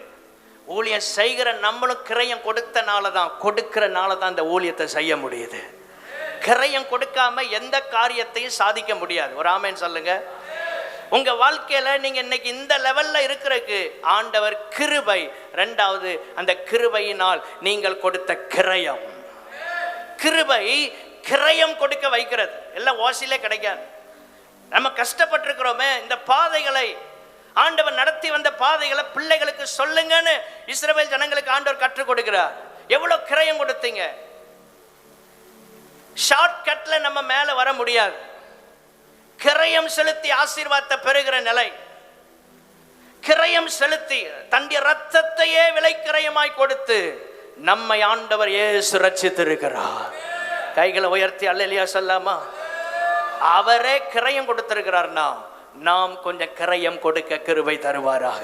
ஊழியம் செய்கிற நம்மளும் கிரயம் கொடுக்கறனால தான் இந்த ஊழியத்தை செய்ய முடியுது. கிரயம் கொடுக்காம எந்த காரியத்தையும் சாதிக்க முடியாது. ஒரு ஆமேன் சொல்லுங்க. உங்க வாழ்க்கையில நீங்க இன்னைக்கு இந்த லெவல்ல இருக்கிறதுக்கு ஆண்டவர் கிருபை. 2வது, அந்த கிருபையினால் நீங்கள் கொடுத்த கிரயம். கிருபை கிரயம் கொடுக்க வைக்கிறது. எல்லாம் ஓசிலே கிடைக்காது. நம்ம கஷ்டப்பட்டிருக்கிறோமே, இந்த பாதைகளை ஆண்டவர் நடத்தி வந்த பாதைகளை பிள்ளைகளுக்கு சொல்லுங்கன்னு இஸ்ரவேல் ஜனங்களுக்கு ஆண்டவர் கற்றுக் கொடுக்கிறார். எவ்வளவு கிரயம் கொடுத்தீங்க. ஷார்ட் கட்ல நம்ம மேல வர முடியாது. கிரயம் செலுத்தி ஆசீர்வாதத்தை பெறுகிற நிலை. கிரயம் செலுத்தி தன்னுடைய ரத்தத்தையே விலைக்கிரயமாய் கொடுத்து நம்மை ஆண்டவர் இயேசு ரட்சித்திருக்கிறார். கைகளை உயர்த்தி அல்லேலூயா சொல்லாமா? அவரே கிரயம் கொடுத்திருக்கிறார்னா நாம் கொஞ்சம் கிரயம் கொடுக்க கிருபை தருவாராக.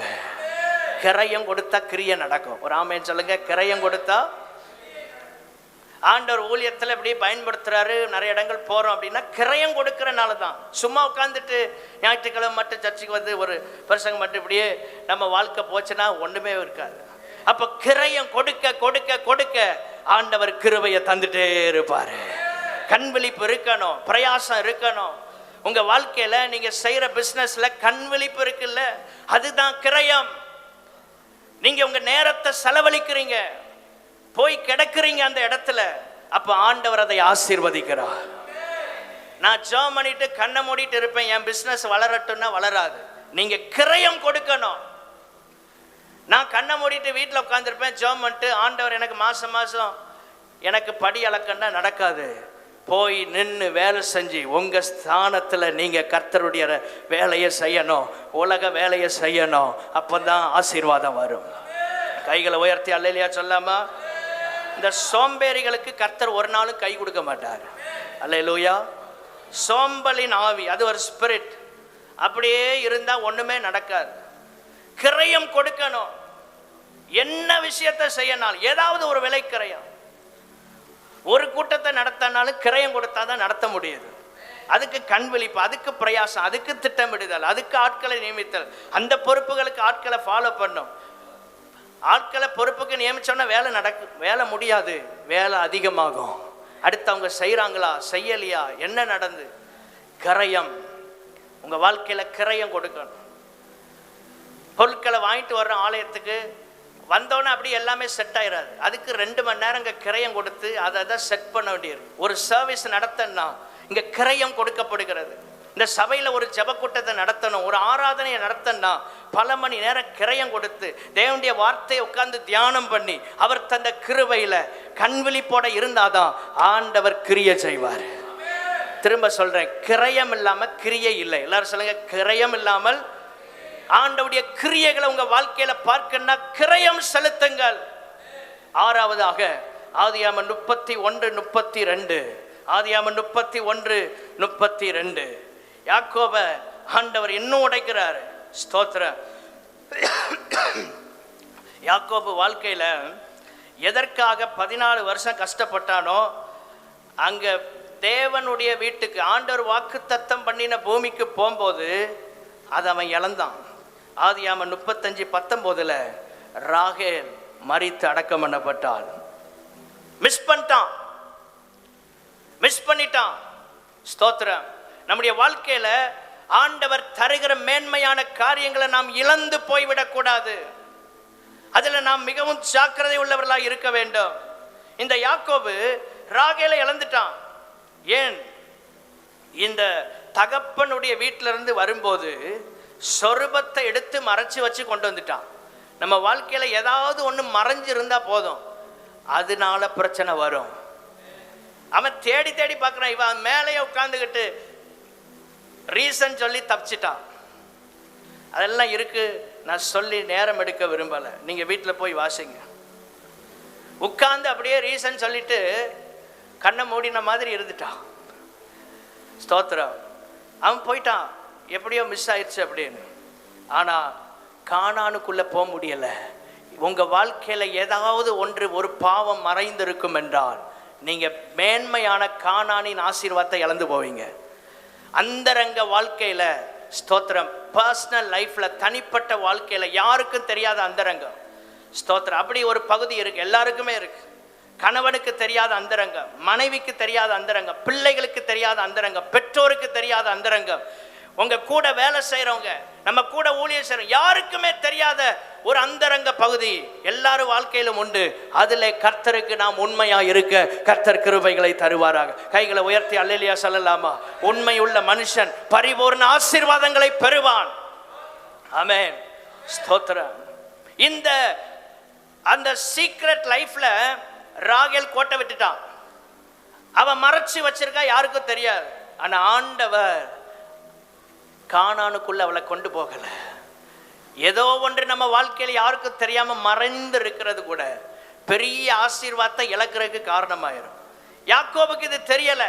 கிரயம் கொடுத்தா கிரியை நடக்கும். ஒரு ஆமேன் சொல்லுங்க. கிரயம் கொடுத்தா ஆண்டவர் ஊழியத்தில் எப்படி பயன்படுத்துறாரு. நிறைய இடங்கள் போறோம் அப்படின்னா கிரயம் கொடுக்கறனால தான். சும்மா உட்காந்துட்டு ஞாயிற்றுக்கிழமை மட்டும் சர்ச்சுக்கு வந்து ஒரு பிரசங்கம் மட்டும் இப்படியே நம்ம வாழ்க்கை போச்சுன்னா ஒண்ணுமே இருக்காது. அப்ப கிரயம் கொடுக்க கொடுக்க கொடுக்க ஆண்டவர் கிருபையை தந்துட்டே இருப்பாரு. கண் விழிப்பு இருக்கணும், பிரயாசம் இருக்கணும். உங்க வாழ்க்கையில நீங்க செய்யற பிசினஸ்ல கண் விழிப்பு இருக்குல்ல, அதுதான் கிரயம். நீங்க உங்க நேரத்தை செலவழிக்கிறீங்க, போய் கிடக்குறீங்க அந்த இடத்துல, அப்ப ஆண்டவர் அதை ஆசீர்வதிக்கிறார். நான் ஜெபம் பண்ணிட்டு கண்ணை மூடிட்டு இருப்பேன், என் பிசினஸ் வளரட்டும்னா வளராது. நீங்க கிரயம் கொடுக்கணும். நான் கண்ணை மூடிட்டு வீட்டில் உட்காந்துருப்பேன், ஜெபம் பண்ணிட்டு ஆண்டவர் எனக்கு மாசம் மாசம் எனக்கு படி அளக்கன்னா நடக்காது. போய் நின்று வேலை செஞ்சு உங்க ஸ்தானத்துல நீங்க கர்த்தருடைய வேலையை செய்யணும், உலக வேலையை செய்யணும். அப்பதான் ஆசீர்வாதம் வரும். கைகளை உயர்த்தி அல்லேலூயா சொல்லாமா? இந்த சோம்பேறிகளுக்கு கர்த்தர் ஒரு நாளும் கை கொடுக்க மாட்டார். அல்லேலூயா. சோம்பலின் ஆவி, அது ஒரு ஸ்பிரிட். அப்படியே இருந்தா ஒண்ணுமே நடக்காது. கிரயம் கொடுக்கணும். என்ன விஷயத்தை செய்யணும், ஏதாவது ஒரு விலை கிரயம். ஒரு கூட்டத்தை நடத்தினாலும் கிரயம் கொடுத்தாதான் நடத்த முடியுது. அதுக்கு கண் விழிப்பு, அதுக்கு பிரயாசம், அதுக்கு திட்டமிடுதல், அதுக்கு ஆட்களை நியமித்தல், அந்த பொறுப்புகளுக்கு ஆட்களை ஃபாலோ பண்ணும். ஆட்களை பொறுப்புக்கு நியமிச்சோன்னா வேலை முடியாது, வேலை அதிகமாகும். அடுத்து அவங்க செய்கிறாங்களா செய்யலையா, என்ன நடந்து. கிரயம், உங்க வாழ்க்கையில கிரயம் கொடுக்கணும். பொருட்களை வாங்கிட்டு வர்ற ஆலயத்துக்கு வந்தோன்னே அப்படி எல்லாமே செட் ஆயிடாது. அதுக்கு 2 மணி நேரம் இங்கே கிரயம் கொடுத்து அதை செட் பண்ண வேண்டியது. ஒரு சர்வீஸ் நடத்தணும்னா இங்கே கிரயம் கொடுக்கப்படுகிறது. இந்த சபையில் ஒரு ஜெபக்கூட்டத்தை நடத்தணும், ஒரு ஆராதனையை நடத்தணும்னா பல மணி நேரம் கிரயம் கொடுத்து தேவனுடைய வார்த்தையை உட்கார்ந்து தியானம் பண்ணி அவர் தந்த கிருபையில் கண்விழிப்போட இருந்தாதான் ஆண்டவர் கிரியை செய்வார். திரும்ப சொல்றேன், கிரயம் இல்லாம கிரியை இல்லை. எல்லாரும் சொல்லுங்க, கிரயம் இல்லாமல் ஆண்டவருடைய கிரியைகளை உங்க வாழ்க்கையில பார்க்கணும்னா கிரயம் செலுத்துங்கள். 6வதாக ஆதியாகமம் 31:32. ஆதியாகமம் 31:32. யாக்கோப ஆண்டவர் இன்னும் உடைக்கிறார். ஸ்தோத்திரம். யாக்கோபு வாழ்க்கையில எதற்காக 14 வருஷம் கஷ்டப்பட்டானோ அங்க தேவனுடைய வீட்டுக்கு ஆண்டவர் வாக்கு தத்தம் பண்ணின பூமிக்கு போகும்போது அதை அவன் இழந்தான். ஆதியாகமம் 35:19 ராகேல் மரித்து அடக்கம் பண்ணப்பட்டாள். மிஸ் பண்ணிட்டான். ஸ்தோத்திரம். நம்முடைய வாழ்க்கையில ஆண்டவர் தருகிற மேன்மையான காரியங்களை நாம் இழந்து போய்விடக்கூடாது. அதுல நாம் மிகவும் ஜாக்கிரதை உள்ளவர்களாக இருக்க வேண்டும். இந்த யாக்கோபு ராகேலை இழந்துட்டான். ஏன்? இந்த தகப்பனுடைய வீட்டில இருந்து வரும்போது சொருபத்தை எடுத்து மறைச்சு வச்சு கொண்டு வந்துட்டான். நம்ம வாழ்க்கையில ஏதாவது ஒண்ணு மறைஞ்சு இருந்தா போதும், அதனால பிரச்சனை வரும். அவன் தேடி தேடி பார்க்கறான். இவன் மேலேயே உட்கார்ந்துக்கிட்டு ரீசன் சொல்லி தப்பிச்சிட்டான். அதெல்லாம் இருக்கு, நான் சொல்லி நேரம் எடுக்க விரும்பல. நீங்க வீட்டில் போய் வாசிங்க. உட்கார்ந்து அப்படியே ரீசன் சொல்லிட்டு கண்ணை மூடின மாதிரி இருந்துட்டான். ஸ்தோத்திரம். அவன் போயிட்டான், எப்படியோ மிஸ் ஆயிடுச்சு அப்படின்னு. ஆனா கானானுக்குள்ள போக முடியல. உங்க வாழ்க்கையில ஏதாவது ஒரு பாவம் மறைந்திருக்கும் என்றால் நீங்க மேன்மையான கானானின் ஆசீர்வாதத்தை இழந்து போவீங்க. அந்தரங்க வாழ்க்கையில, ஸ்தோத்திரம், பர்சனல் லைஃப்ல, தனிப்பட்ட வாழ்க்கையில யாருக்கும் தெரியாத அந்தரங்கம். ஸ்தோத்திரம். அப்படி ஒரு பகுதி இருக்கு, எல்லாருக்குமே இருக்கு. கணவனுக்கு தெரியாத அந்தரங்கம், மனைவிக்கு தெரியாத அந்தரங்கம், பிள்ளைகளுக்கு தெரியாத அந்தரங்கம், பெற்றோருக்கு தெரியாத அந்தரங்கம், உங்க கூட வேலை செய்யறவங்க, நம்ம கூட ஊழியர் செய்யறோம், யாருக்குமே தெரியாத ஒரு அந்தரங்க பகுதி எல்லாரும் வாழ்க்கையிலும் உண்டு. அதிலே கர்த்தருக்கு நாம் உண்மையா இருக்க கர்த்தர் கிருபைகளை தருவாராக. கைகளை உயர்த்தி அல்லேலூயா சொல்லலாமா? உண்மை உள்ள மனுஷன் பரிபூர்ண ஆசீர்வாதங்களை பெறுவான். ஆமென். ஸ்தோத்திரம். இந்த அந்த சீக்ரெட் லைஃப்ல ராகேல் கோட்டை விட்டுட்டான். அவன் மறைச்சு வச்சிருக்கா, யாருக்கும் தெரியாது. ஆனா ஆண்டவர் கானானுக்குள்ள அவளை கொண்டு போகல. ஏதோ ஒன்று நம்ம வாழ்க்கையில யாருக்கும் தெரியாம மறைந்து இருக்கிறது கூட பெரிய ஆசீர்வாதத்தை இழக்கிறதுக்கு காரணமாயிரும். யாக்கோபுக்கு இது தெரியல.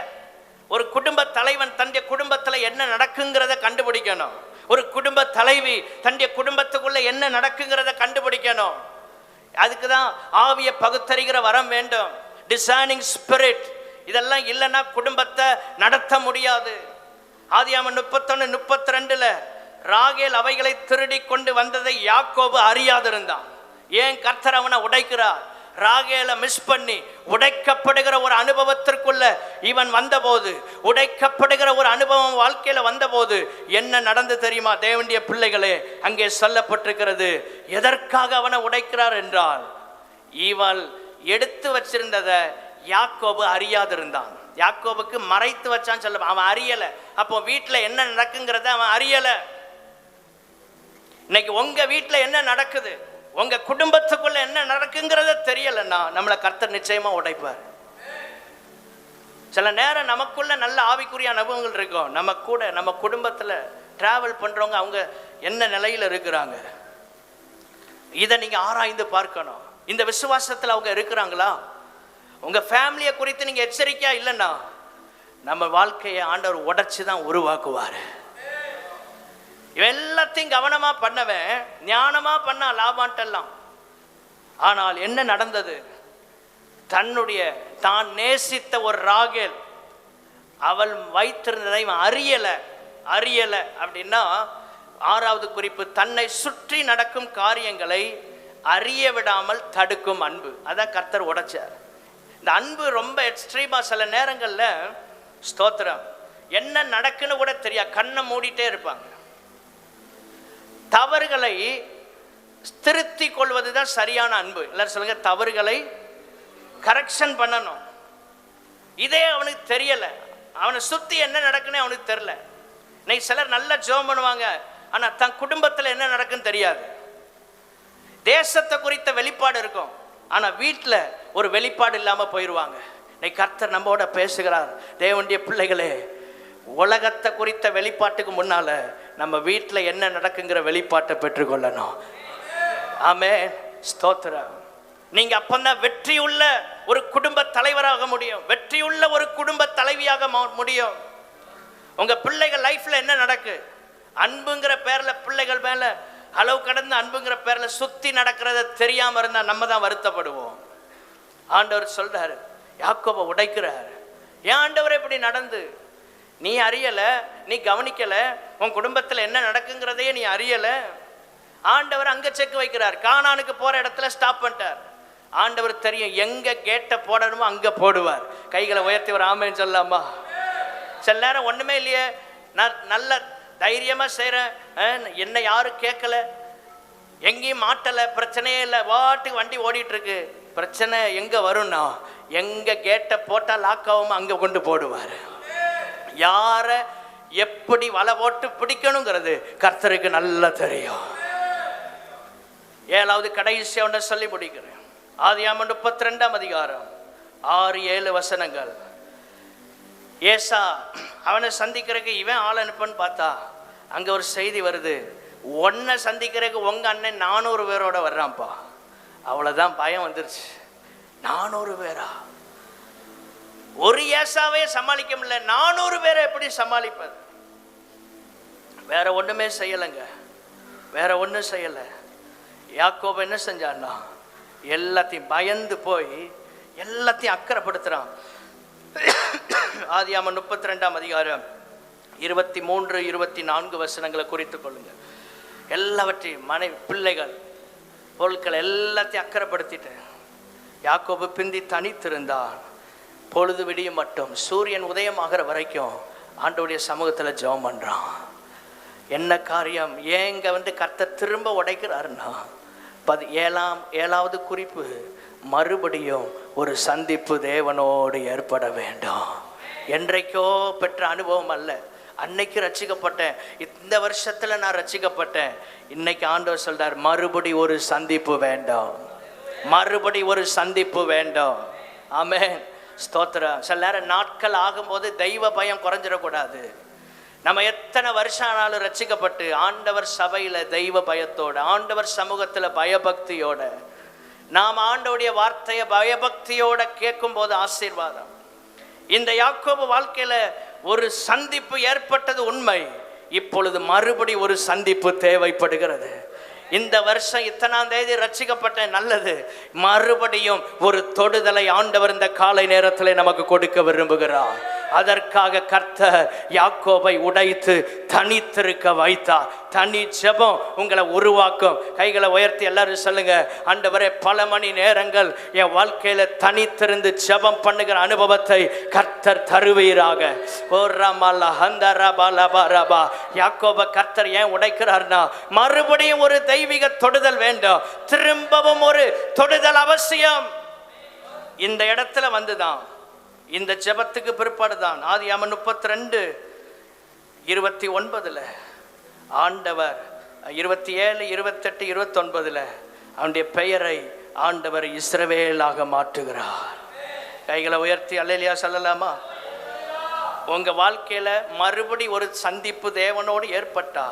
ஒரு குடும்ப தலைவன் தன்னுடைய குடும்பத்துல என்ன நடக்குங்கிறத கண்டுபிடிக்கணும். ஒரு குடும்ப தலைவி தன்னுடைய குடும்பத்துக்குள்ள என்ன நடக்குங்கிறத கண்டுபிடிக்கணும். அதுக்குதான் ஆவிய பகுத்தறிகிற வரம் வேண்டும், டிசைனிங் ஸ்பிரிட். இதெல்லாம் இல்லைன்னா குடும்பத்தை நடத்த முடியாது. ஆதியாகமம் 31:32 ராகேல் அவைகளை திருடி கொண்டு வந்ததை யாக்கோபு அறியாதிருந்தான். ஏன்? கர்த்தர் அவனை உடைக்கிறார். ராகேலை மிஸ் பண்ணி உடைக்கப்படுகிற ஒரு அனுபவத்திற்குள்ள இவன் வந்தபோது, உடைக்கப்படுகிற ஒரு அனுபவம் வாழ்க்கையில வந்தபோது என்ன நடந்து தெரியுமா? தேவனுடைய பிள்ளைகளே, அங்கே சொல்லப்பட்டிருக்கிறது. எதற்காக அவனை உடைக்கிறார் என்றால், இவள் எடுத்து வச்சிருந்ததை யாக்கோபு அறியாதிருந்தான். யாக்கோபுக்கு மறைத்து வச்சான்னு சொல்ல, அவன் அறியல. அப்போ வீட்டுல என்ன நடக்குங்கிறத அவன் அறியல. இன்னைக்கு உங்க வீட்டுல என்ன நடக்குது, உங்க குடும்பத்துக்குள்ள என்ன நடக்குங்கிறத தெரியலன்னா நம்மளை கர்த்தர் நிச்சயமா உடைப்பார். சில நேரம் நமக்குள்ள நல்ல ஆவிக்குரிய அனுபவங்கள் இருக்கும். நம்ம குடும்பத்துல டிராவல் பண்றவங்க அவங்க என்ன நிலையில இருக்கிறாங்க, இதை நீங்க ஆராய்ந்து பார்க்கணும். இந்த விசுவாசத்துல அவங்க இருக்கிறாங்களா? உங்க ஃபேமிலியை குறித்து நீங்க எச்சரிக்கையா இல்லைன்னா நம்ம வாழ்க்கையை ஆண்டவர் உடைச்சு தான் உருவாக்குவாரு. எல்லாத்தையும் கவனமா பண்ணவன் ஞானமா பண்ணா லாபான்ட்டெல்லாம். ஆனால் என்ன நடந்தது? தான் நேசித்த ஒரு ராகேல் அவள் வைத்திருந்ததை அறியல அப்படின்னா 6வது குறிப்பு, தன்னை சுற்றி நடக்கும் காரியங்களை அறிய விடாமல் தடுக்கும் அன்பு. அதான் கர்த்தர் உடைச்சார். இந்த அன்பு ரொம்ப எக்ஸ்ட்ரீமா சில நேரங்கள்ல, ஸ்தோத்திரம், என்ன நடக்குன்னு கூட தெரியாது, கண்ணை மூடிட்டே இருப்பாங்க. தவறுகளை திருத்தி கொள்வதுதான் சரியான அன்பு. எல்லாரும் சொல்லுங்க, தவறுகளை கரெக்ஷன் பண்ணணும். இதே அவனுக்கு தெரியல. அவனை சுத்தி என்ன நடக்குன்னு அவனுக்கு தெரியல. இன்னைக்கு சிலர் நல்லா ஜெபம் பண்ணுவாங்க, ஆனா தன் குடும்பத்துல என்ன நடக்குன்னு தெரியாது. தேசத்தை குறித்த வெளிப்பாடு இருக்கும், ஆனா வீட்டுல ஒரு வெளிப்பாடு இல்லாம போயிடுவாங்க. இன்னைக்கு கர்த்தர் நம்மோட பேசுகிறார். தேவனுடைய பிள்ளைகளே, உலகத்தை குறித்த வெளிப்பாட்டுக்கு முன்னால நம்ம வீட்டுல என்ன நடக்குங்கிற வெளிப்பாட்டை பெற்றுக்கொள்ளணும். ஆமென். ஸ்தோத்திரம். நீங்க அப்பந்தான் வெற்றியுள்ள ஒரு குடும்ப தலைவராக முடியும், வெற்றியுள்ள ஒரு குடும்ப தலைவியாக முடியும். உங்க பிள்ளைகள் லைஃப்ல என்ன நடக்கு? அன்புங்கிற பேர்ல பிள்ளைகள் மேல அளவு கடந்த அன்புங்கிற பேர்ல சுத்தி நடக்கிறத தெரியாம இருந்தா நம்ம தான் வருத்தப்படுவோம். ஆண்டவர் சொல்றாரு, யாக்கோபை உடைக்கிறார். ஏன் ஆண்டவரே இப்படி நடந்து? நீ அறியல, நீ கவனிக்கல, உன் குடும்பத்தில் என்ன நடக்குங்கிறதையே நீ அறியல. ஆண்டவர் அங்க செக் வைக்கிறார். கானானுக்கு போற இடத்துல ஸ்டாப் பண்ணிட்டார். ஆண்டவர் தெரியும் எங்க கேட்டை போடணுமோ அங்க போடுவார். கைகளை உயர்த்தி ஒரு ஆமென் சொல்லலாமா? சில நேரம் ஒண்ணுமே இல்லையே, நான் நல்ல தைரியமா செய்யறேன், என்ன யாரும் கேட்கல, எங்கேயும் மாட்டல, பிரச்சனையே இல்லை, வாட்டுக்கு வண்டி ஓடிட்டு இருக்கு. பிரச்சனை எங்க வரும்னா, எங்க கேட்டை போட்டா லாக் ஆகாம அங்க கொண்டு போடுவார். யார எப்படி வலை போட்டு பிடிக்கணுங்கிறது கர்த்தருக்கு நல்லா தெரியும். 7வது கடைசி ஒன்றை சொல்லி முடிக்கிறேன். ஆதியாகமம் 32ஆம் அதிகாரம் 6-7 வசனங்கள். ஏசா அவனை சந்திக்கிறதுக்கு இவன் ஆள் அனுப்பன்னு பார்த்தா அங்க ஒரு செய்தி வருது, உன்னை சந்திக்கிறதுக்கு உங்க அண்ணன் 400 பேரோட வர்றான்ப்பா. அவ்வளவுதான் பயம் வந்துருச்சு. 400 பேரா? ஒரு ஏசாவே சமாளிக்க முடியல, 400 பேரை எப்படி சமாளிப்பது? வேற ஒண்ணுமே செய்யலைங்க, வேற ஒன்றும் செய்யல. யாக்கோபு என்ன செஞ்சான்னா, எல்லாத்தையும் பயந்து போய் எல்லாத்தையும் அக்கறைப்படுத்துறான். ஆதியாகமம் 32ஆம் அதிகாரம் 23-24 வசனங்களை குறித்து கொள்ளுங்க. எல்லாவற்றையும் மனைவி, பிள்ளைகள், பொருட்கள் எல்லாத்தையும் அக்கறைப்படுத்திட்டு யாக்கோபு பிந்தி தனித்திருந்தான். பொழுது விடியும் மட்டும், சூரியன் உதயமாகிற வரைக்கும் ஆண்டவருடைய சமூகத்தில் ஜெபம் பண்றான். என்ன காரியம்? ஏங்க கர்த்தர் திரும்ப உடைக்கிறாருன்னா, 7வது குறிப்பு, மறுபடியும் ஒரு சந்திப்பு தேவனோடு ஏற்பட வேண்டும். என்றைக்கோ பெற்ற அனுபவம் அல்ல. அன்னைக்கு ரட்சிக்கப்பட்டேன், இந்த வருஷத்துல நான் ரட்சிக்கப்பட்டேன். இன்னைக்கு ஆண்டவர் சொல்றார், மறுபடி ஒரு சந்திப்பு வேண்டும், மறுபடி ஒரு சந்திப்பு வேண்டும். ஆமென், ஸ்தோத்திரம். சில நேரம் நாட்கள் ஆகும்போது தெய்வ பயம் குறைஞ்சிடக்கூடாது. நம்ம எத்தனை வருஷம் ஆனாலும் ரட்சிக்கப்பட்டு ஆண்டவர் சபையில தெய்வ பயத்தோட, ஆண்டவர் சமூகத்துல பயபக்தியோட, நாம் ஆண்டவருடைய வார்த்தையை பயபக்தியோட கேட்கும் போது ஆசீர்வாதம். இந்த யாக்கோபு வாழ்க்கையில ஒரு சந்திப்பு ஏற்பட்டது உண்மை. இப்பொழுது மறுபடி ஒரு சந்திப்பு தேவைப்படுகிறது. இந்த வருஷம் இத்தனாம் தேதி ரட்சிக்கப்பட்ட நல்லது, மறுபடியும் ஒரு தொடுதலை ஆண்டவர் இந்த காலை நேரத்தில் நமக்கு கொடுக்க விரும்புகிறார். அதற்காக கர்த்தர் யாக்கோபை உடைத்து தனித்திருக்க வைத்தார். தனி ஜெபம் உங்களை உருவாக்கும். கைகளை உயர்த்தி எல்லாரும் சொல்லுங்க, ஆண்டவரே, பல மணி நேரங்கள் என் வாழ்க்கையில தனித்திருந்து ஜெபம் பண்ணுகிற அனுபவத்தை கர்த்தர் தருவீராக. யாக்கோபை கர்த்தர் ஏன் உடைக்கிறார்னா, மறுபடியும் ஒரு தெய்வீக தொடுதல் வேண்டும், திரும்பவும் ஒரு தொடுதல் அவசியம். இந்த இடத்துல வந்துதான், இந்த ஜெபத்துக்கு பிற்பாடுதான் ஆதியாகமம் 32:29 ஆண்டவர் 27, 28, 29 அவனுடைய பெயரை ஆண்டவர் இஸ்ரவேலாக மாற்றுகிறார். கைகளை உயர்த்தி அல்லேலூயா சொல்லலாமா? உங்க வாழ்க்கையில மறுபடி ஒரு சந்திப்பு தேவனோடு ஏற்பட்டா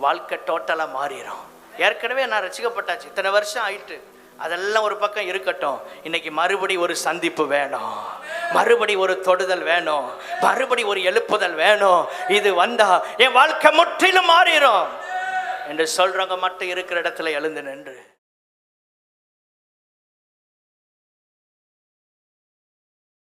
வாழ்க்கை டோட்டலா மாறிடும். ஏற்கனவே நான் ரட்சிக்கப்பட்டாச்சு, இத்தனை வருஷம் ஆயிட்டு, அதெல்லாம் ஒரு பக்கம் இருக்கட்டும். இன்னைக்கு மறுபடி ஒரு சந்திப்பு வேணும், மறுபடி ஒரு தொடுதல் வேணும், மறுபடி ஒரு எழுப்புதல் வேணும். இது வந்தா என் வாழ்க்கை முற்றிலும் மாறிடும் என்று சொல்றவங்க மட்டும் இருக்கிற இடத்துல எழுந்து நின்று